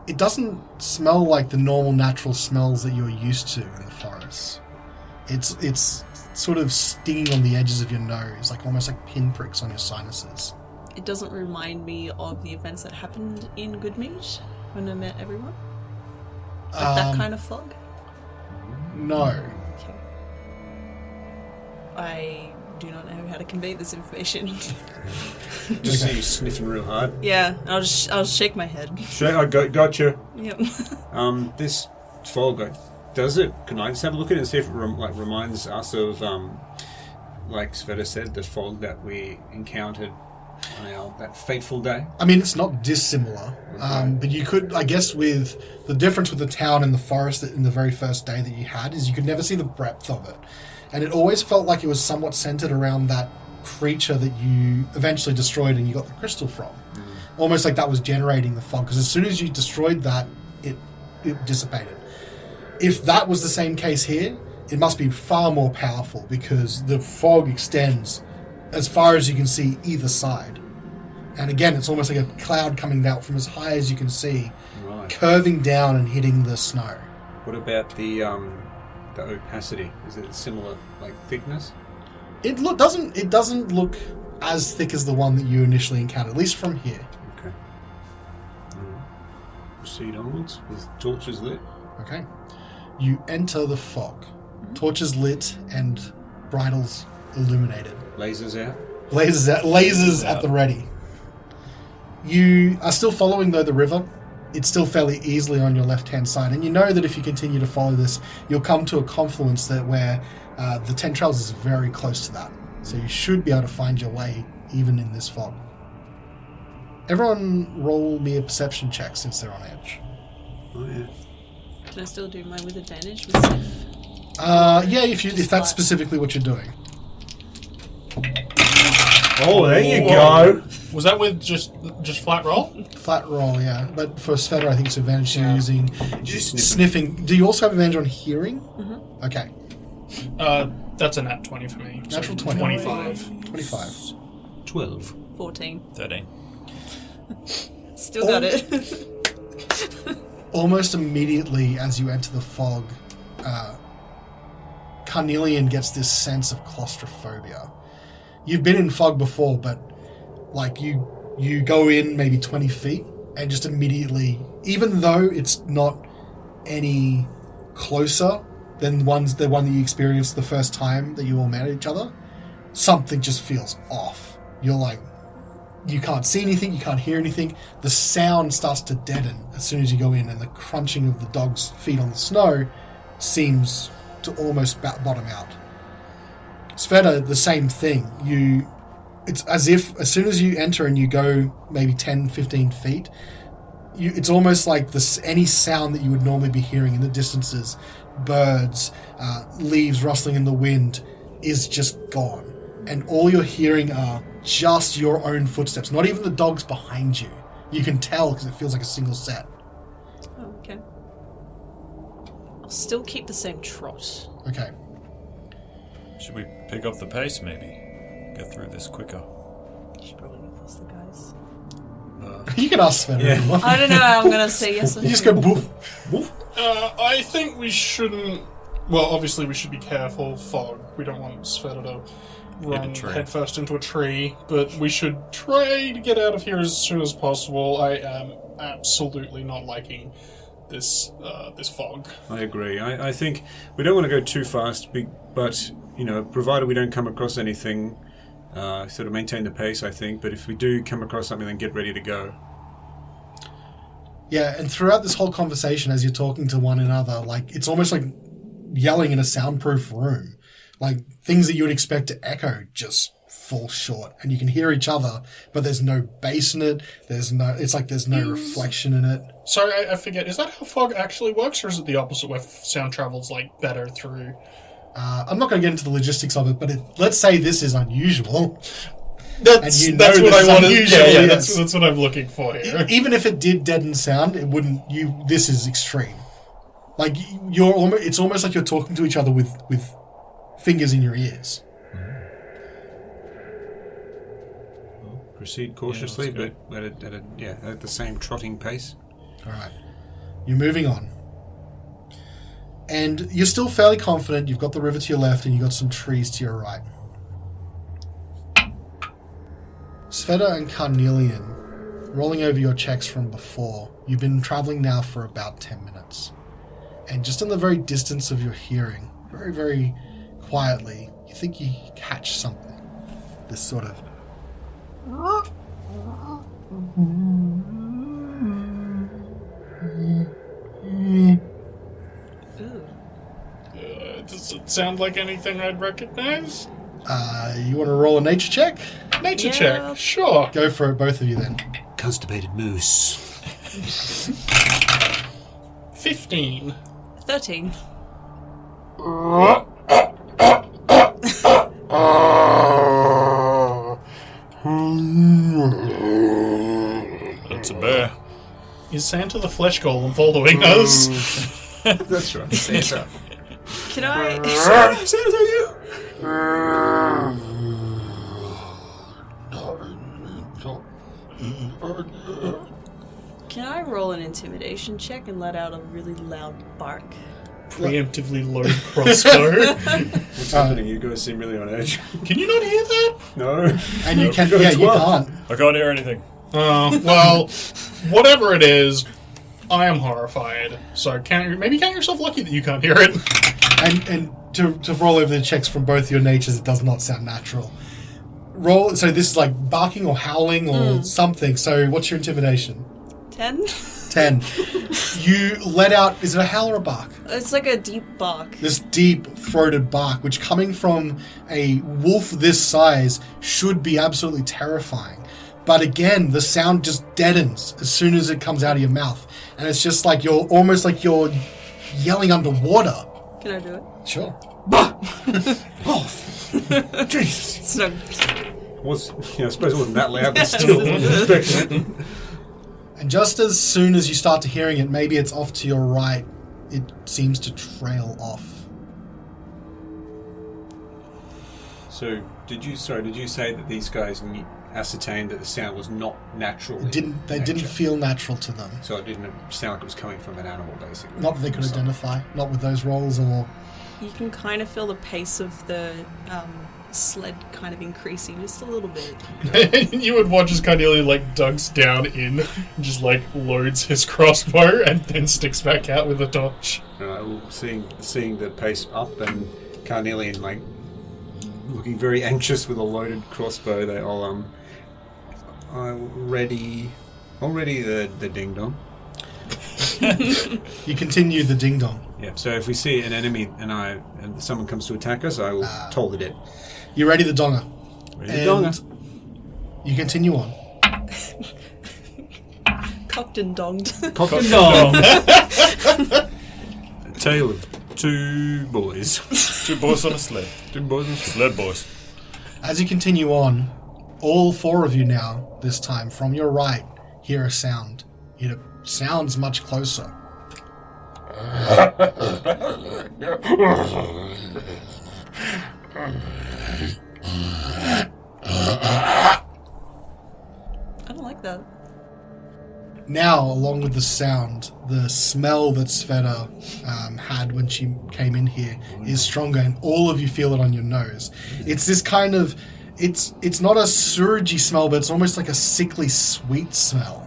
It doesn't smell like the normal natural smells that you're used to in the forest. It's sort of stinging on the edges of your nose, like almost like pinpricks on your sinuses. It doesn't remind me of the events that happened in Goodmead when I met everyone. Like that kind of fog. No. Okay. I do not know how to convey this information. Just see you sniffing real hard. Yeah, I'll shake my head. I gotcha. Yep. This fog, can I just have a look at it and see if it reminds us of, like Svieta said, the fog that we encountered on that fateful day? I mean, it's not dissimilar, but you could, I guess, with the difference with the town and the forest in the very first day that you had is you could never see the breadth of it. And it always felt like it was somewhat centered around that creature that you eventually destroyed and you got the crystal from. Almost like that was generating the fog, because as soon as you destroyed that, it dissipated. If that was the same case here, it must be far more powerful, because the fog extends as far as you can see either side. And again, it's almost like a cloud coming out from as high as you can see, curving down and hitting the snow. What about the opacity? Is it similar, like, thickness? It doesn't look as thick as the one that you initially encountered, at least from here. Okay. Proceed onwards with torches lit. Okay. You enter the fog. Torches lit and bridles illuminated. Lasers out. Lasers at the ready. You are still following, though, the river. It's still fairly easily on your left-hand side, and you know that if you continue to follow this, you'll come to a confluence where the 10 Trails is very close to that. So you should be able to find your way, even in this fog. Everyone roll me a perception check since they're on edge. Oh, yeah. Can I still do mine with advantage? With sniff? Yeah, if that's specifically what you're doing. Oh, there you go. Was that with just flat roll? Flat roll, yeah. But for Svieta, I think it's advantage you're using sniffing. Do you also have advantage on hearing? Mm-hmm. Okay. That's a nat 20 for me. Natural 20. 25. 12. 14. 13. Still got it. Almost immediately as you enter the fog, Carnelian gets this sense of claustrophobia. You've been in fog before, but like you go in maybe 20 feet and just immediately, even though it's not any closer than the one that you experienced the first time that you all met each other, something just feels off. You're like, you can't see anything, you can't hear anything. The sound starts to deaden as soon as you go in, and the crunching of the dog's feet on the snow seems to almost bottom out. Svieta, the same thing. It's as if as soon as you enter and you go maybe 10, 15 feet, it's almost like any sound that you would normally be hearing in the distances, birds, leaves rustling in the wind, is just gone. And all you're hearing are just your own footsteps, not even the dogs behind you. You can tell because it feels like a single set. Oh, okay. I'll still keep the same trot. Okay. Should we pick up the pace, maybe? Get through this quicker. You should probably go past the guys. You can ask Svieta if you want. I don't know. I'm gonna say yes or no. You just go boof, boof. I think we shouldn't... Well, obviously we should be careful. Fog. We don't want Svieta to run headfirst into a tree, but we should try to get out of here as soon as possible. I am absolutely not liking this fog. I agree. I think we don't want to go too fast, but, provided we don't come across anything, sort of maintain the pace, I think. But if we do come across something, then get ready to go. Yeah, and throughout this whole conversation, as you're talking to one another, like, it's almost like yelling in a soundproof room. Like, things that you would expect to echo just fall short. And you can hear each other, but there's no bass in it. There's no reflection in it. Sorry, I forget. Is that how fog actually works, or is it the opposite, where sound travels, like, better through? I'm not going to get into the logistics of it, but let's say this is unusual. That's what I wanted. Yeah, that's what I'm looking for here. Even if it did deaden sound, it wouldn't. This is extreme. Like you're almost, it's almost like you're talking to each other with fingers in your ears. Proceed cautiously, Yeah, but at the same trotting pace. All right, you're moving on, and you're still fairly confident. You've got the river to your left, and you've got some trees to your right. Svieta and Carnelian, rolling over your checks from before, you've been traveling now for about 10 minutes. And just in the very distance of your hearing, very, very quietly, you think you catch something. This sort of... Does it sound like anything I'd recognize? You want to roll a nature check? Nature Yeah. check, sure. Go for it, both of you then. Constipated moose. 15. 13. That's a bear. Is Santa the flesh golem following us? That's right. Santa. Can I Santa, you? can I roll an intimidation check and let out a really loud bark? Preemptively load crossbow. What's happening? You guys seem really on edge. Can you not hear that? No. And you can... got a Yeah, you 12. can't. I can't hear anything. Well, whatever it is, I am horrified. So maybe count yourself lucky that you can't hear it. And to roll over the checks from both your natures, it does not sound natural. Roll. So this is like barking or howling or something. So what's your intimidation? 10? 10. You let out... Is it a howl or a bark? It's like a deep bark. This deep-throated bark, which coming from a wolf this size should be absolutely terrifying. But again, the sound just deadens as soon as it comes out of your mouth. And it's just like you're almost like you're yelling underwater. Can I do it? Sure. Oh, Jesus. It's no... I suppose it wasn't that loud, but still. And just as soon as you start to hearing it, maybe it's off to your right, it seems to trail off. So, did you say that these guys ascertained that the sound was not natural? They didn't feel natural to them. So it didn't sound like it was coming from an animal, basically. Not that they could identify. Not with those rolls or... You can kind of feel the pace of the sled kind of increasing just a little bit. You would watch as Carnelian dugs down in, and just loads his crossbow, and then sticks back out with a torch. Seeing the pace up and Carnelian looking very anxious with a loaded crossbow, I'll ready the ding dong. You continue the ding dong. Yeah. So if we see an enemy and someone comes to attack us, I will toll the dead. You ready the donger. Ready the donger. You continue on. Cocked and donged. Cock and dong. A tale of two boys. Two boys on a sled. Two boys on a sled. Sled boys. As you continue on, all four of you now, this time, from your right, hear a sound. It sounds much closer. I don't like that. Now, along with the sound, the smell that Svieta had when she came in here is stronger, and all of you feel it on your nose. It's this kind of... It's not a sewagey smell, but it's almost like a sickly sweet smell.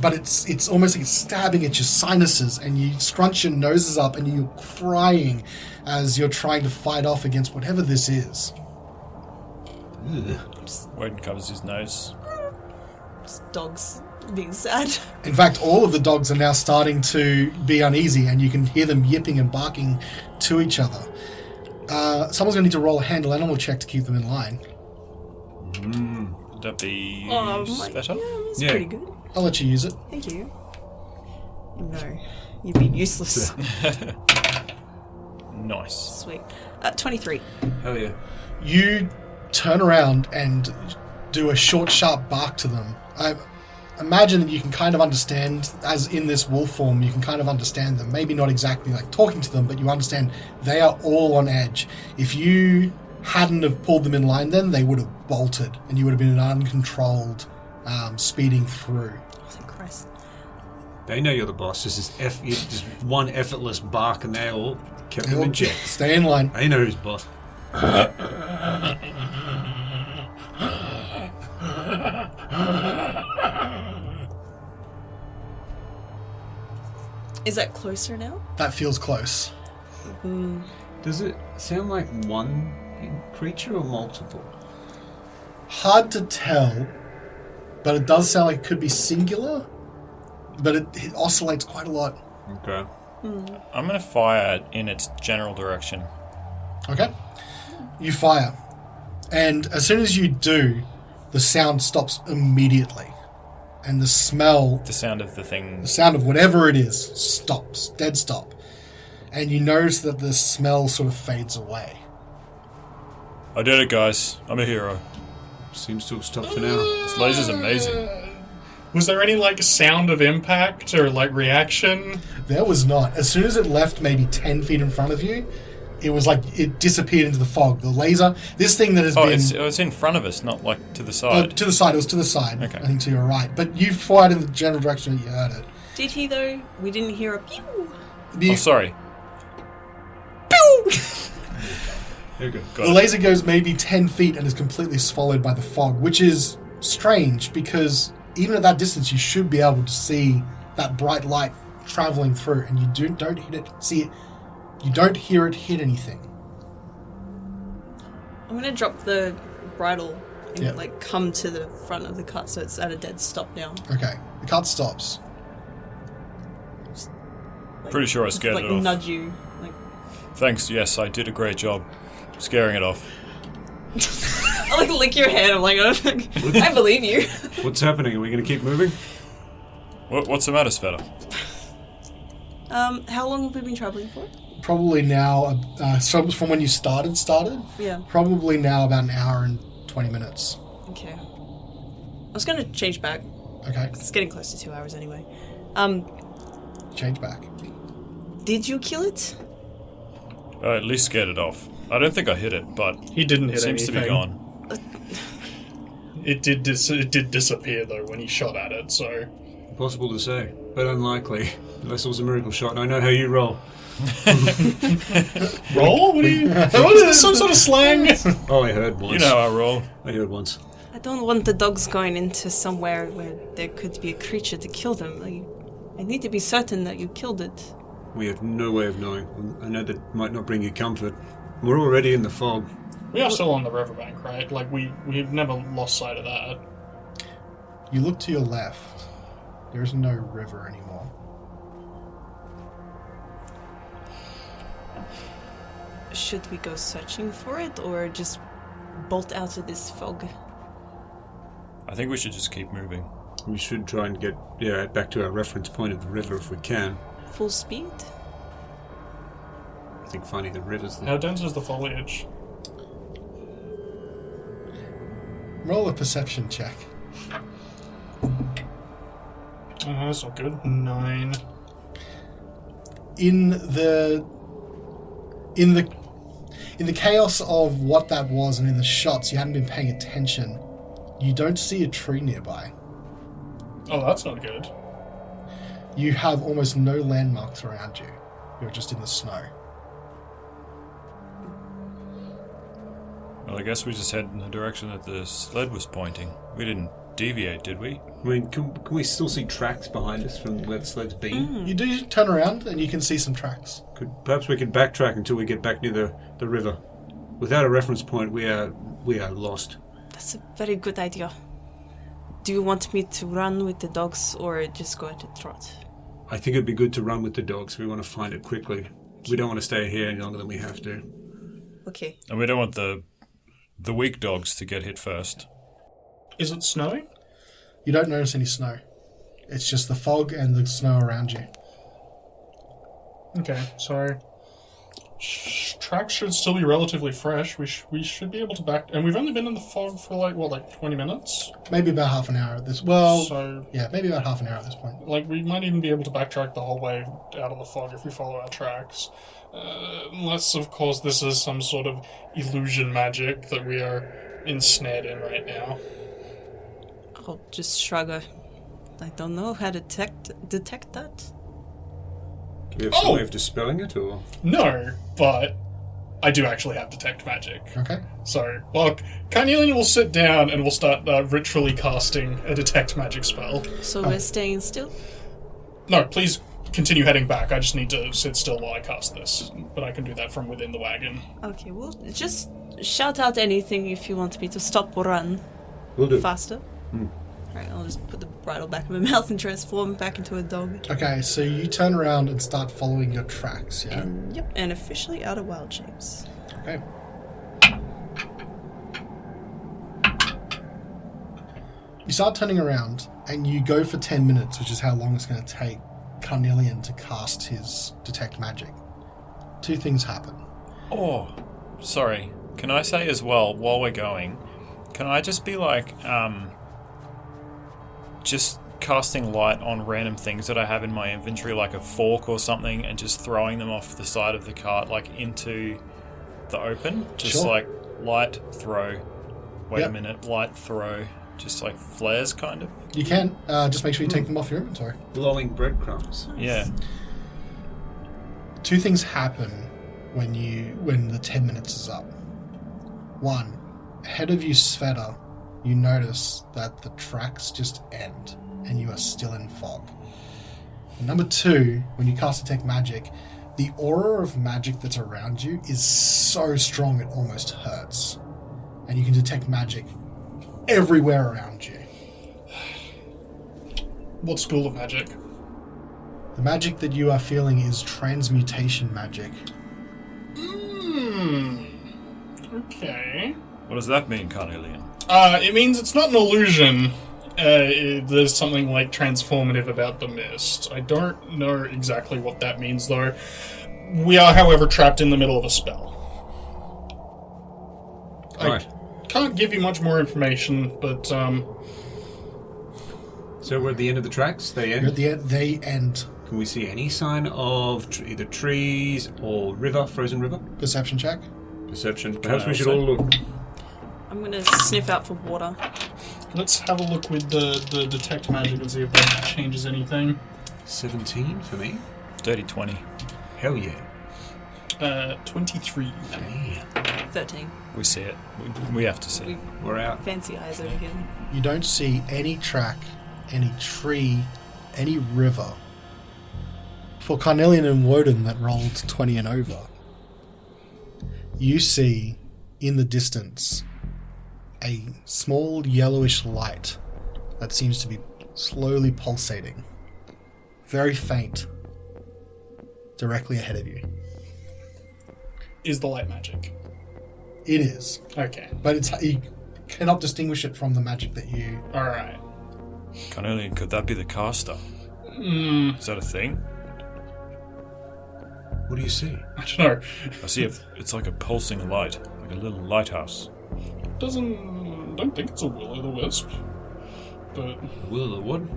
But it's almost like it's stabbing at your sinuses, and you scrunch your noses up, and you're crying as you're trying to fight off against whatever this is. Wodun covers his nose. Just dogs being sad. In fact, all of the dogs are now starting to be uneasy, and you can hear them yipping and barking to each other. Someone's going to need to roll a handle animal check to keep them in line. Would that be Svieta? better? Yeah, that's Yeah. pretty good. I'll let you use it. Thank you. No, you've been useless. Nice. Sweet. 23. Hell yeah. You turn around and do a short, sharp bark to them. imagine that you can kind of understand, as in this wolf form, you can kind of understand them. Maybe not exactly like talking to them, but you understand they are all on edge. If you hadn't have pulled them in line then, they would have bolted, and you would have been an uncontrolled speeding through. Thank Christ. They know you're the boss. This is just one effortless bark, and they all kept them in check. Stay in line. They know who's boss. Is that closer now? That feels close. Does it sound like one creature or multiple? Hard to tell, but it does sound like it could be singular, but it oscillates quite a lot. Okay. I'm going to fire in its general direction. Okay. You fire. And as soon as you do, the sound stops immediately. And the smell, The sound of the thing. the sound of whatever it is, stops. Dead stop. And you notice that the smell sort of fades away. I did it, guys. I'm a hero. Seems to have stopped for now. This laser's amazing. Was there any like sound of impact or like reaction? There was not. As soon as it left maybe 10 feet in front of you, it was like it disappeared into the fog. The laser, this thing that has Oh, been... it was in front of us, not like to the side. to the side. It was to the side. Okay. I think to your right. But you fired in the general direction that you heard it. Did he though? We didn't hear a pew. The, Oh, sorry. There you go. Got the it. laser goes maybe 10 feet and is completely swallowed by the fog, which is strange because even at that distance you should be able to see that bright light traveling through, and you don't hit it. See it. You don't hear it hit anything. I'm gonna drop the bridle and Yeah. like come to the front of the cart so it's at a dead stop now. Okay. The cart stops. Like, Pretty sure I just, scared like, it off. Nudge you. Like Thanks, yes, I did a great job scaring it off. I like lick your hand. I'm like, I believe you. What's happening? Are we going to keep moving? What's the matter, Svieta? How long have we been traveling for? Probably now, so from when you started, Yeah. probably now about an hour and 20 minutes. Okay. I was gonna change back. Okay. It's getting close to 2 hours anyway. Change back. Did you kill it? I at least scared it off. I don't think I hit it, but He didn't it hit seems anything. to be gone. It did disappear though when he shot at it. So Impossible to say, but unlikely. Unless it was a miracle shot, and I know how you roll. roll? What are you? What is this? Some sort of slang? Oh, I heard once. You know how I roll. I heard once. I don't want the dogs going into somewhere where there could be a creature to kill them. I need to be certain that you killed it. We have no way of knowing. I know that might not bring you comfort. We're already in the fog. We are still on the riverbank, right? Like we've never lost sight of that. You look to your left. There is no river anymore. Should we go searching for it or just bolt out of this fog? I think we should just keep moving. We should try and get back to our reference point of the river if we can. Full speed? I think finding the river's How dense is the foliage? Roll a perception check. That's not good. 9. In the chaos of what that was and in the shots, you hadn't been paying attention. You don't see a tree nearby. Oh, that's not good. You have almost no landmarks around you. You're just in the snow. Well, I guess we just head in the direction that the sled was pointing. We didn't deviate, did we? I mean, can we still see tracks behind us from where the sled's been? You do turn around and you can see some tracks. Perhaps we can backtrack until we get back near the river. Without a reference point, we are lost. That's a very good idea. Do you want me to run with the dogs or just go at a trot? I think it'd be good to run with the dogs. We want to find it quickly. We don't want to stay here any longer than we have to. Okay. And we don't want the weak dogs to get hit first. Is it snowing? You don't notice any snow. It's just the fog and the snow around you. Okay, sorry. Tracks should still be relatively fresh. We should be able to back... And we've only been in the fog for, like 20 minutes? Maybe about half an hour at this... Well, So, yeah, maybe about half an hour at this point. like, we might even be able to backtrack the whole way out of the fog if we follow our tracks. Unless, of course, this is some sort of illusion magic that we are ensnared in right now. I'll just shrug. I don't know how to detect that. Do we have some way of dispelling it, or...? No, but I do actually have detect magic. Okay. So, well, Carnelian will sit down and we'll start ritually casting a detect magic spell. So we're staying still? No, please continue heading back. I just need to sit still while I cast this. But I can do that from within the wagon. Okay, well, just shout out anything if you want me to stop or run Will do. faster. Alright, I'll just put the bridle back in my mouth and transform back into a dog. Okay, so you turn around and start following your tracks, yeah? And officially out of wild shapes. Okay. You start turning around, and you go for 10 minutes, which is how long it's going to take Carnelian to cast his detect magic. Two things happen. Oh, sorry. Can I say as well, while we're going, can I just be like, just casting light on random things that I have in my inventory, like a fork or something, and just throwing them off the side of the cart, like into the open? Just Sure. like light, throw. Wait Yep. a minute, light, throw. Just like flares, kind of? You can. Just make sure you take them off your inventory. Glowing breadcrumbs. Yeah. Two things happen when the 10 minutes is up. One, ahead of you, Svieta, you notice that the tracks just end and you are still in fog. And number two, when you cast detect magic, the aura of magic that's around you is so strong it almost hurts. And you can detect magic everywhere around you. What school of magic? The magic that you are feeling is transmutation magic. Okay. What does that mean, Carnelian? It means it's not an illusion. There's something like transformative about the mist. I don't know exactly what that means, though. We are, however, trapped in the middle of a spell. Right. I can't give you much more information, but, So we're at the end of the tracks? They You're end? at the end, they end. Can we see any sign of either trees or river, frozen river? Perception check. Perception. Perhaps we should also- all look. I'm gonna sniff out for water. let's have a look with the detect magic and see if that changes anything. 17 for me. Dirty 20. Hell yeah. 23. Damn. 13. We see it. We have to see it. We're out. Fancy eyes over here. You don't see any track, any tree, any river. For Carnelian and Wodun that rolled 20 and over, you see in the distance a small yellowish light that seems to be slowly pulsating, very faint, directly ahead of you. Is the light magic? It is, Okay. but you cannot distinguish it from the magic that you... Alright. Carnelian, could that be the caster? Is that a thing? What do you see? I don't know. I see it's like a pulsing light, like a little lighthouse. Don't think it's a will-o'-the-wisp. But Will of the wood?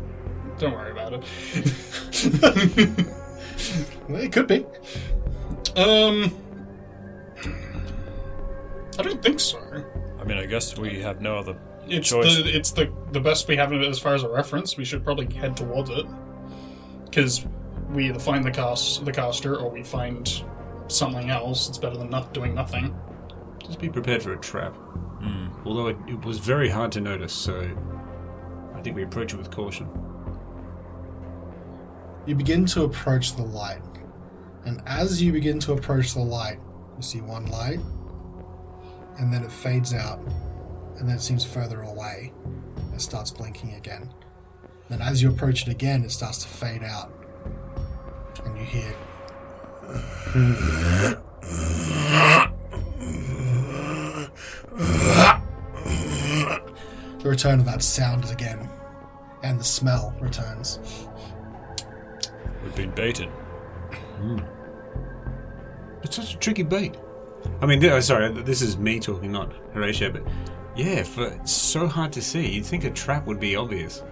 don't worry about it. Well, it could be. I don't think so. I mean, I guess we have no other It's choice. the best we have as far as a reference. We should probably head towards it, because we either find the caster or we find something else. It's better than doing nothing. Just be prepared for a trap. Although it was very hard to notice, so I think we approach it with caution. You begin to approach the light, and as you begin to approach the light, you see one light, and then it fades out, and then it seems further away. It starts blinking again. Then as you approach it again, it starts to fade out, and you hear... the return of that sound again, and the smell returns. We've been baited. It's such a tricky bait. I mean, sorry, this is me talking, not Horatio, but yeah, it's so hard to see. You'd think a trap would be obvious.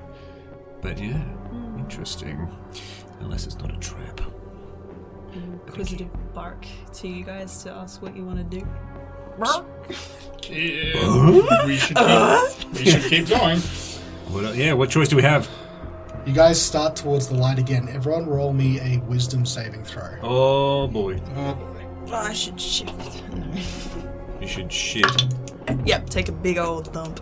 But yeah, interesting. Unless it's not a trap. Inquisitive bark to you guys to ask what you want to do. We should keep going. What choice do we have? You guys start towards the light again. Everyone roll me a wisdom saving throw. Oh boy. I should shift. You should shit. Yep, take a big old dump.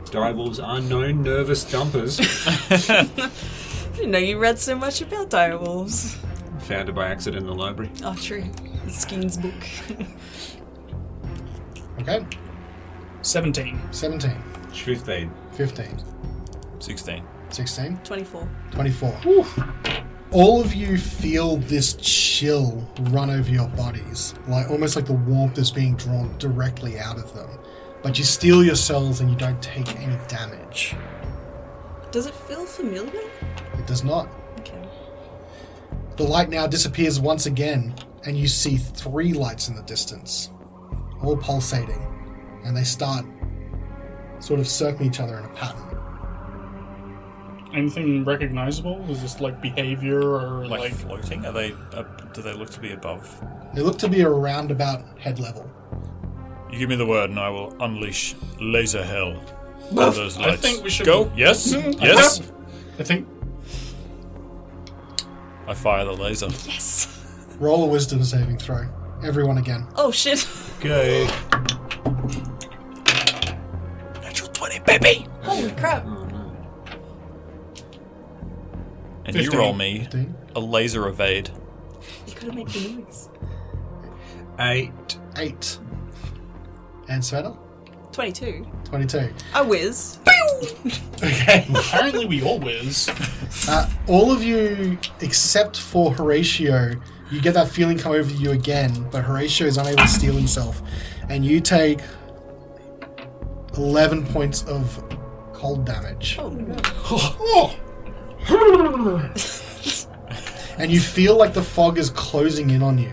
Direwolves are known nervous dumpers. I didn't know you read so much about direwolves. Found it by accident in the library. Oh, true. The Skeens book. Okay. 17. 17. 15. 15. 16. 16. 24. 24. All of you feel this chill run over your bodies, like almost like the warmth is being drawn directly out of them. But you steel yourselves and you don't take any damage. Does it feel familiar? It does not. Okay. The light now disappears once again, and you see 3 lights in the distance, all pulsating, and they start sort of circling each other in a pattern. Anything recognizable? Is this like behavior or Like floating? Are they? Do they look to be above? They look to be around about head level. You give me the word, and I will unleash laser hell on those lights. I think we should go. Yes. Yes. I think I fire the laser. Yes! Roll a wisdom saving throw. Everyone again. Oh, shit. Okay. Natural 20, baby. Holy crap. And 15. you roll me 15. a laser evade. You could have made the noise. 8. 8. And Svieta? 22. 22. I whiz. Okay. apparently we all whiz. All of you, except for Horatio, you get that feeling come over you again, but Horatio is unable to steel himself. And you take 11 points of cold damage. Oh, no. And you feel like the fog is closing in on you.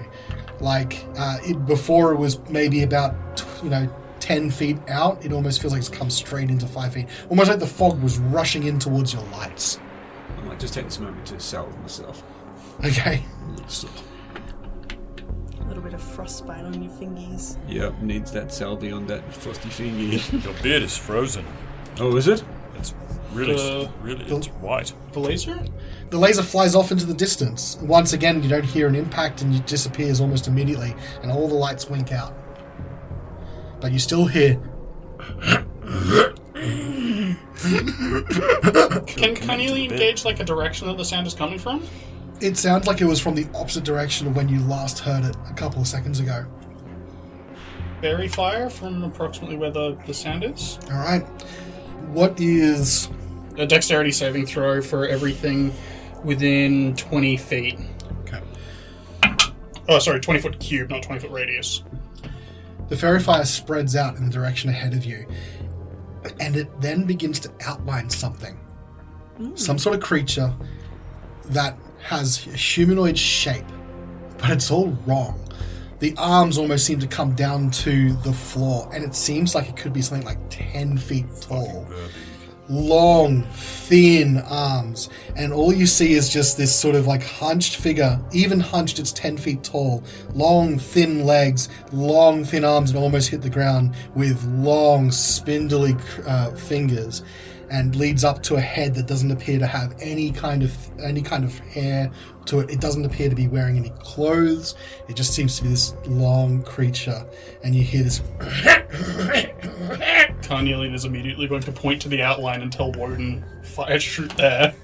Like, before it was maybe about, 10 feet out, it almost feels like it's come straight into 5 feet. Almost like the fog was rushing in towards your lights. I might just take this moment to salve myself. Okay. A little bit of frostbite on your fingies. Yep, needs that salve on that frosty thingy. Your beard is frozen. Oh, is it? It's really, it's white. The laser? The laser flies off into the distance. Once again, you don't hear an impact and it disappears almost immediately, and all the lights wink out. But you still hear... Can Carnelian gauge like a direction that the sound is coming from? It sounds like it was from the opposite direction of when you last heard it a couple of seconds ago. Fairy fire from approximately where the sound is? Alright. What is... A dexterity saving throw for everything within 20 feet. Okay. Oh, sorry, 20 foot cube, not 20 foot radius. The fairy fire spreads out in the direction ahead of you, and it then begins to outline something. Some sort of creature that has a humanoid shape, but it's all wrong. The arms almost seem to come down to the floor, and it seems like it could be something like 10 feet tall. Long, thin arms, and all you see is just this sort of like hunched figure. Even hunched, it's 10 feet tall. Long, thin legs, long, thin arms, and almost hit the ground with long, spindly fingers, and leads up to a head that doesn't appear to have any kind of hair to it. It doesn't appear to be wearing any clothes. It just seems to be this long creature, and you hear this. Carnelian is immediately going to point to the outline and tell Wodun, fire shoot there.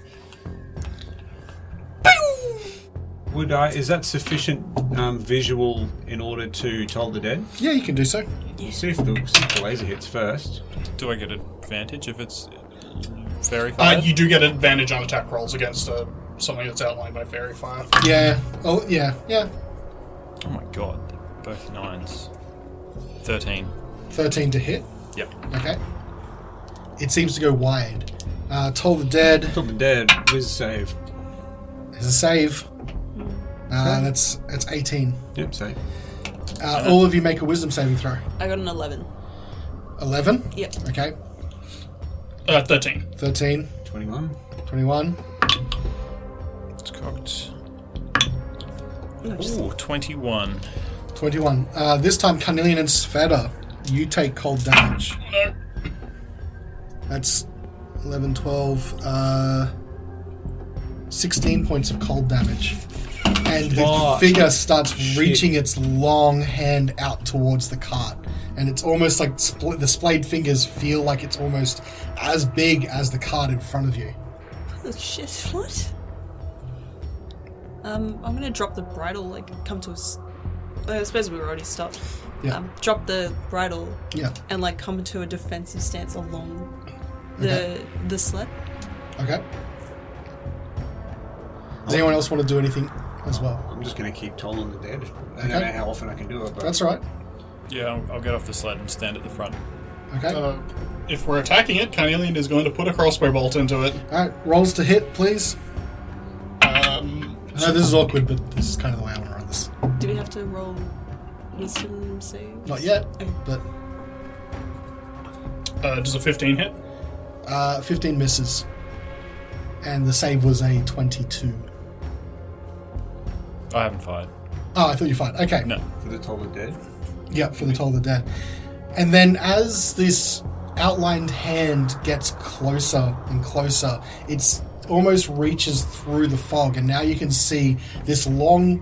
Is that sufficient visual in order to toll the dead? Yeah, you can do so. See if the laser hits first. Do I get advantage if it's fairy fire? You do get advantage on attack rolls against something that's outlined by fairy fire. Yeah. Oh, yeah. Oh my god. Both 9s. 13. 13 to hit. Yep. Okay. It seems to go wide. Toll the dead. Toll the dead. Whiz save. There's a save. That's 18. Yep, same. All of you make a wisdom saving throw. I got an 11. 11? Yep. Okay. 13. 13. 21. 21. It's cocked. No, just- Ooh, 21. 21. This time, Carnelian and Svieta, you take cold damage. No. That's 11, 12, 16 points of cold damage. And the Fuck. figure starts Shit. reaching its long hand out towards the cart. And it's almost like the splayed fingers feel like it's almost as big as the cart in front of you. Oh, shit, what? I'm gonna drop the bridle, like, come to us. I suppose we were already stopped. Yeah. Drop the bridle Yeah. and, like, come to a defensive stance along Okay. the sled. Okay. Does anyone else want to do anything as well? I'm just going to keep tolling the dead. I don't Okay. know how often I can do it, but That's all right. Yeah, I'll get off the sled and stand at the front. Okay. If we're attacking it, Carnelian is going to put a crossbow bolt into it. All right. Rolls to hit, please. I know this is awkward, but this is kind of the way I want to run this. Do we have to roll wisdom save? Not yet, Okay. but Does a 15 hit? 15 misses. And the save was a 22. I haven't fired. Oh, I thought you fired. Okay. No. for the toll of dead. Yep, for the Toll of the Dead. And then as this outlined hand gets closer and closer, it's almost reaches through the fog, and now you can see this long,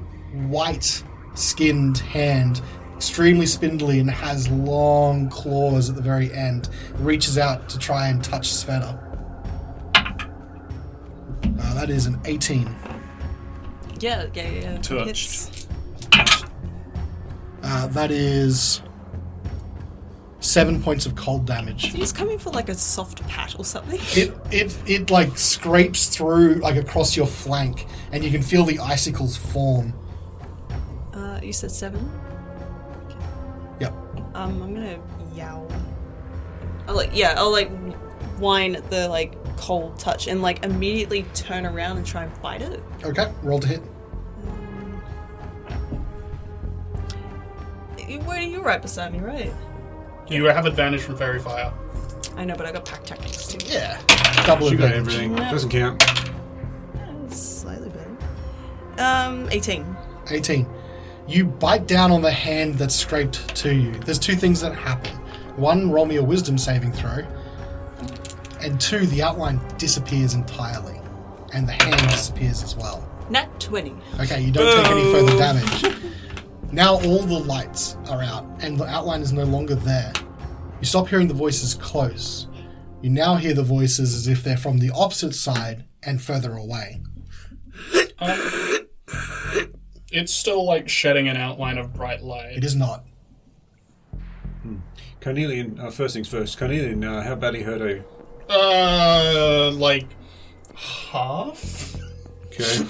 white-skinned hand, extremely spindly and has long claws at the very end. It reaches out to try and touch Svieta. That is an 18. Yeah. Touched. Hits. That is 7 points of cold damage. So he's coming for like a soft pat or something. It like scrapes through like across your flank, and you can feel the icicles form. You said 7. Yep. I'm gonna yowl. I'll whine at the like cold touch and like immediately turn around and try and bite it. Okay. Roll to hit. Where you're right beside me, right? You have advantage from Fairy Fire. I know, but I got pack tactics too. Yeah. Double She got advantage. everything. No. Doesn't count. Slightly better. 18. 18. You bite down on the hand that's scraped to you. There's two things that happen. One, roll me a wisdom saving throw. And two, the outline disappears entirely. And the hand disappears as well. Nat 20. Okay, you don't take any further damage. Now all the lights are out, and the outline is no longer there. You stop hearing the voices close. You now hear the voices as if they're from the opposite side and further away. It's still like shedding an outline of bright light. It is not. Carnelian, first things first. Carnelian, how badly hurt are you? Like half? Okay.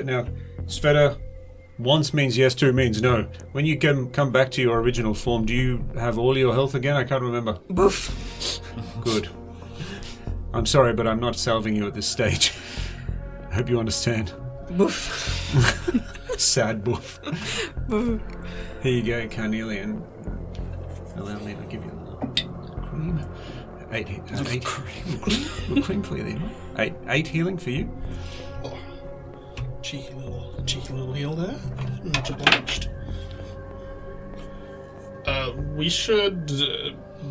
Now, Svieta, once means yes, two means no. When you come back to your original form, do you have all your health again? I can't remember. Boof. Good. I'm sorry, but I'm not salving you at this stage. I hope you understand. Boof. Sad boof. Boof. Here you go, Carnelian. Allow me to give you a little cream. 8 cream for you then. 8 healing for you. Cheeky little heal there. Much obliged. We should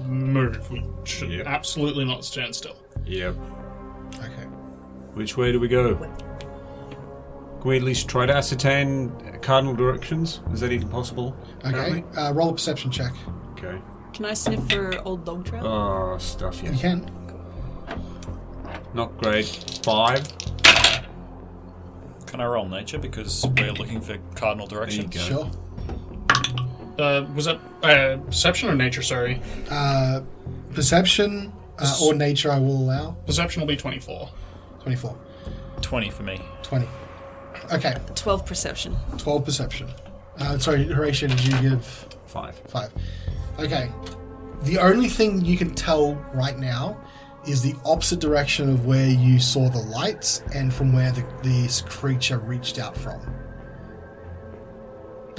move. We should Yep. absolutely not stand still. Yep. Okay. Which way do we go? Can we at least try to ascertain cardinal directions? Is that even possible? Okay. currently? Roll a perception check. Okay. Can I sniff for old dog trail? Oh, stuff, yeah. You can. Not great. 5. Can I roll nature because we're looking for cardinal directions? There you Sure. Was that perception or nature? Sorry. Perception or nature I will allow. Perception will be 24. 24. 20 for me. 20. Okay. 12 perception. 12 perception. Sorry, Horatio, did you give 5. 5? Okay. The only thing you can tell right now is the opposite direction of where you saw the lights and from where this creature reached out from.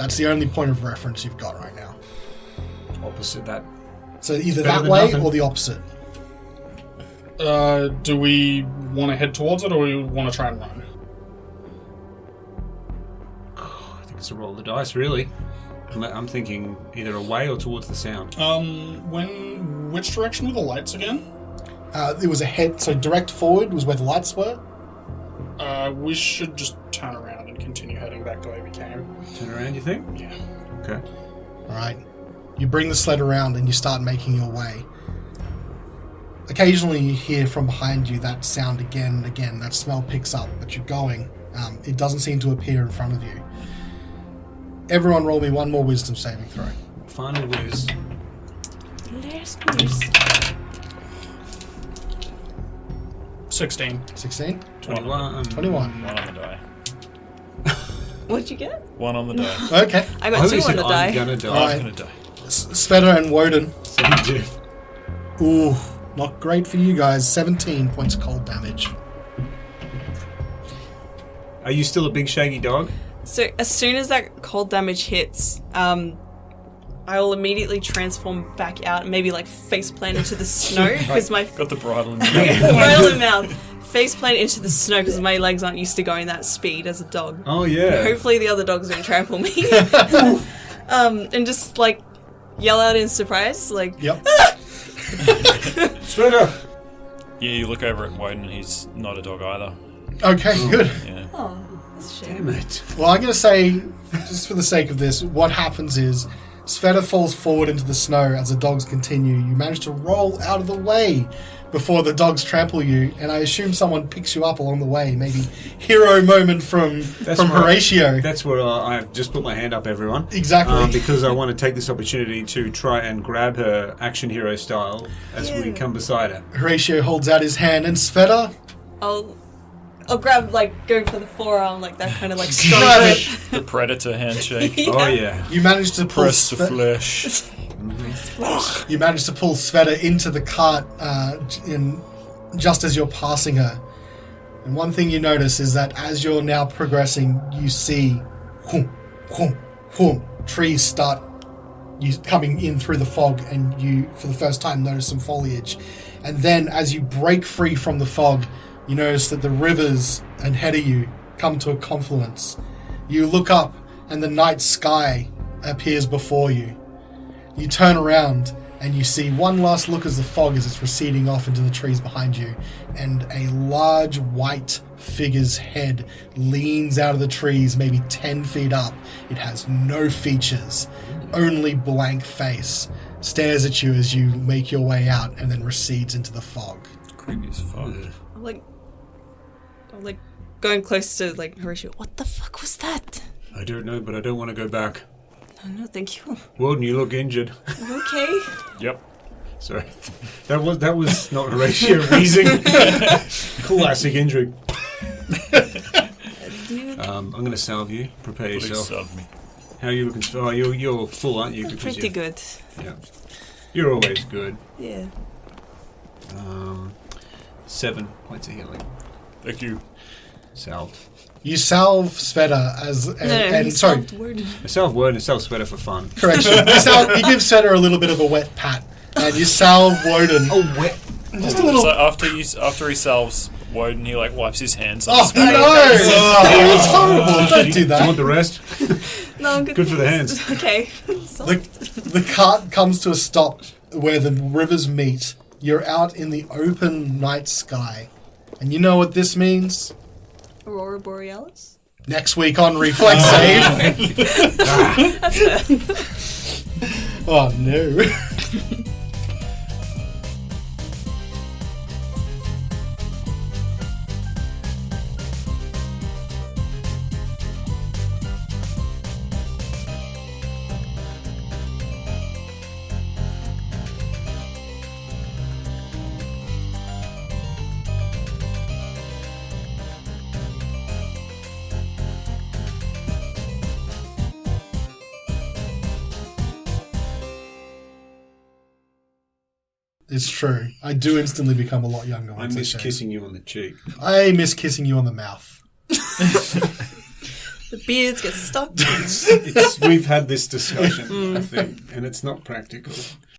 That's the only point of reference you've got right now. Opposite that. So either Better that than way nothing. or the opposite. Do we want to head towards it, or we want to try and run? I think it's a roll of the dice, really. I'm thinking either away or towards the sound. Which direction were the lights again? It was ahead, so direct forward was where the lights were. We should just turn around and continue heading back the way we came. Turn around, you think? Yeah. Okay. All right. You bring the sled around and you start making your way. Occasionally you hear from behind you that sound again and again. That smell picks up, but you're going. It doesn't seem to appear in front of you. Everyone roll me one more wisdom saving throw. Final whiz. Last news. 16. 16? 21. 21. One on the die. What'd you get? One on the die. Okay. I got two on the die. I'm gonna die. Alright. I'm gonna die. Sveta and Wodun. Same diff. Ooh, not great for you guys. 17 points of cold damage. Are you still a big shaggy dog? So as soon as that cold damage hits, I will immediately transform back out and maybe like face plant into the snow because my Got the bridle in bridle in mouth. Face plant into the snow because my legs aren't used to going that speed as a dog. Oh, yeah. Hopefully the other dogs don't trample me. And just like yell out in surprise, like Yep. Sweater! Yeah, you look over at Wodun and he's not a dog either. Okay, good. Yeah. oh, that's a shame. Damn it. Well, I'm going to say, just for the sake of this, what happens is Sveta falls forward into the snow as the dogs continue. You manage to roll out of the way before the dogs trample you, and I assume someone picks you up along the way. Maybe hero moment from Horatio. That's where I've just put my hand up, everyone. Exactly. Because I want to take this opportunity to try and grab her action hero style as we Yeah. come beside her. Horatio holds out his hand, and Sveta, I'll grab like go for the forearm like that kind of like Grab strong it. The predator handshake. grip. Oh, yeah. you manage to pull Press the flesh. You manage to pull Sveta into the cart just as you're passing her. And one thing you notice is that as you're now progressing, you see trees start coming in through the fog, and you, for the first time, notice some foliage. And then as you break free from the fog, you notice that the rivers ahead of you come to a confluence. You look up, and the night sky appears before you. You turn around and you see one last look as the fog as it's receding off into the trees behind you, and a large white figure's head leans out of the trees maybe 10 feet up. It has no features, only blank face, stares at you as you make your way out and then recedes into the fog. Creepy as fuck. I'm like going close to like Horatio. What the fuck was that? I don't know, but I don't want to go back. No, thank you. Wodun, you look injured. Okay. Yep. Sorry. That was not Horatio wheezing. Classic injury. Dude, I'm going to salve you. Prepare Please yourself. serve me. How are you looking? Oh, you're full, aren't you? Because pretty good. Yeah. You're always good. Yeah. 7 points of healing. Thank you. Salved. You salve Sveta as He sorry, solved word. I salve Wodun and salve Sweater for fun. correction. You give Sveta a little bit of a wet pat, and you salve Wodun. Oh, wet. Just a little. So after he salves Wodun, he like wipes his hands. on Oh his no! It's horrible. Don't do Do you that. want the rest? No, I'm good. Good for the hands. Okay. The cart comes to a stop where the rivers meet. You're out in the open night sky, and you know what this means. Aurora Borealis? Next week on Reflex Save. Oh no. It's true. I do instantly become a lot younger. I once miss shave. kissing you on the cheek. I miss kissing you on the mouth. The beards get stuck. We've had this discussion, I think, and it's not practical.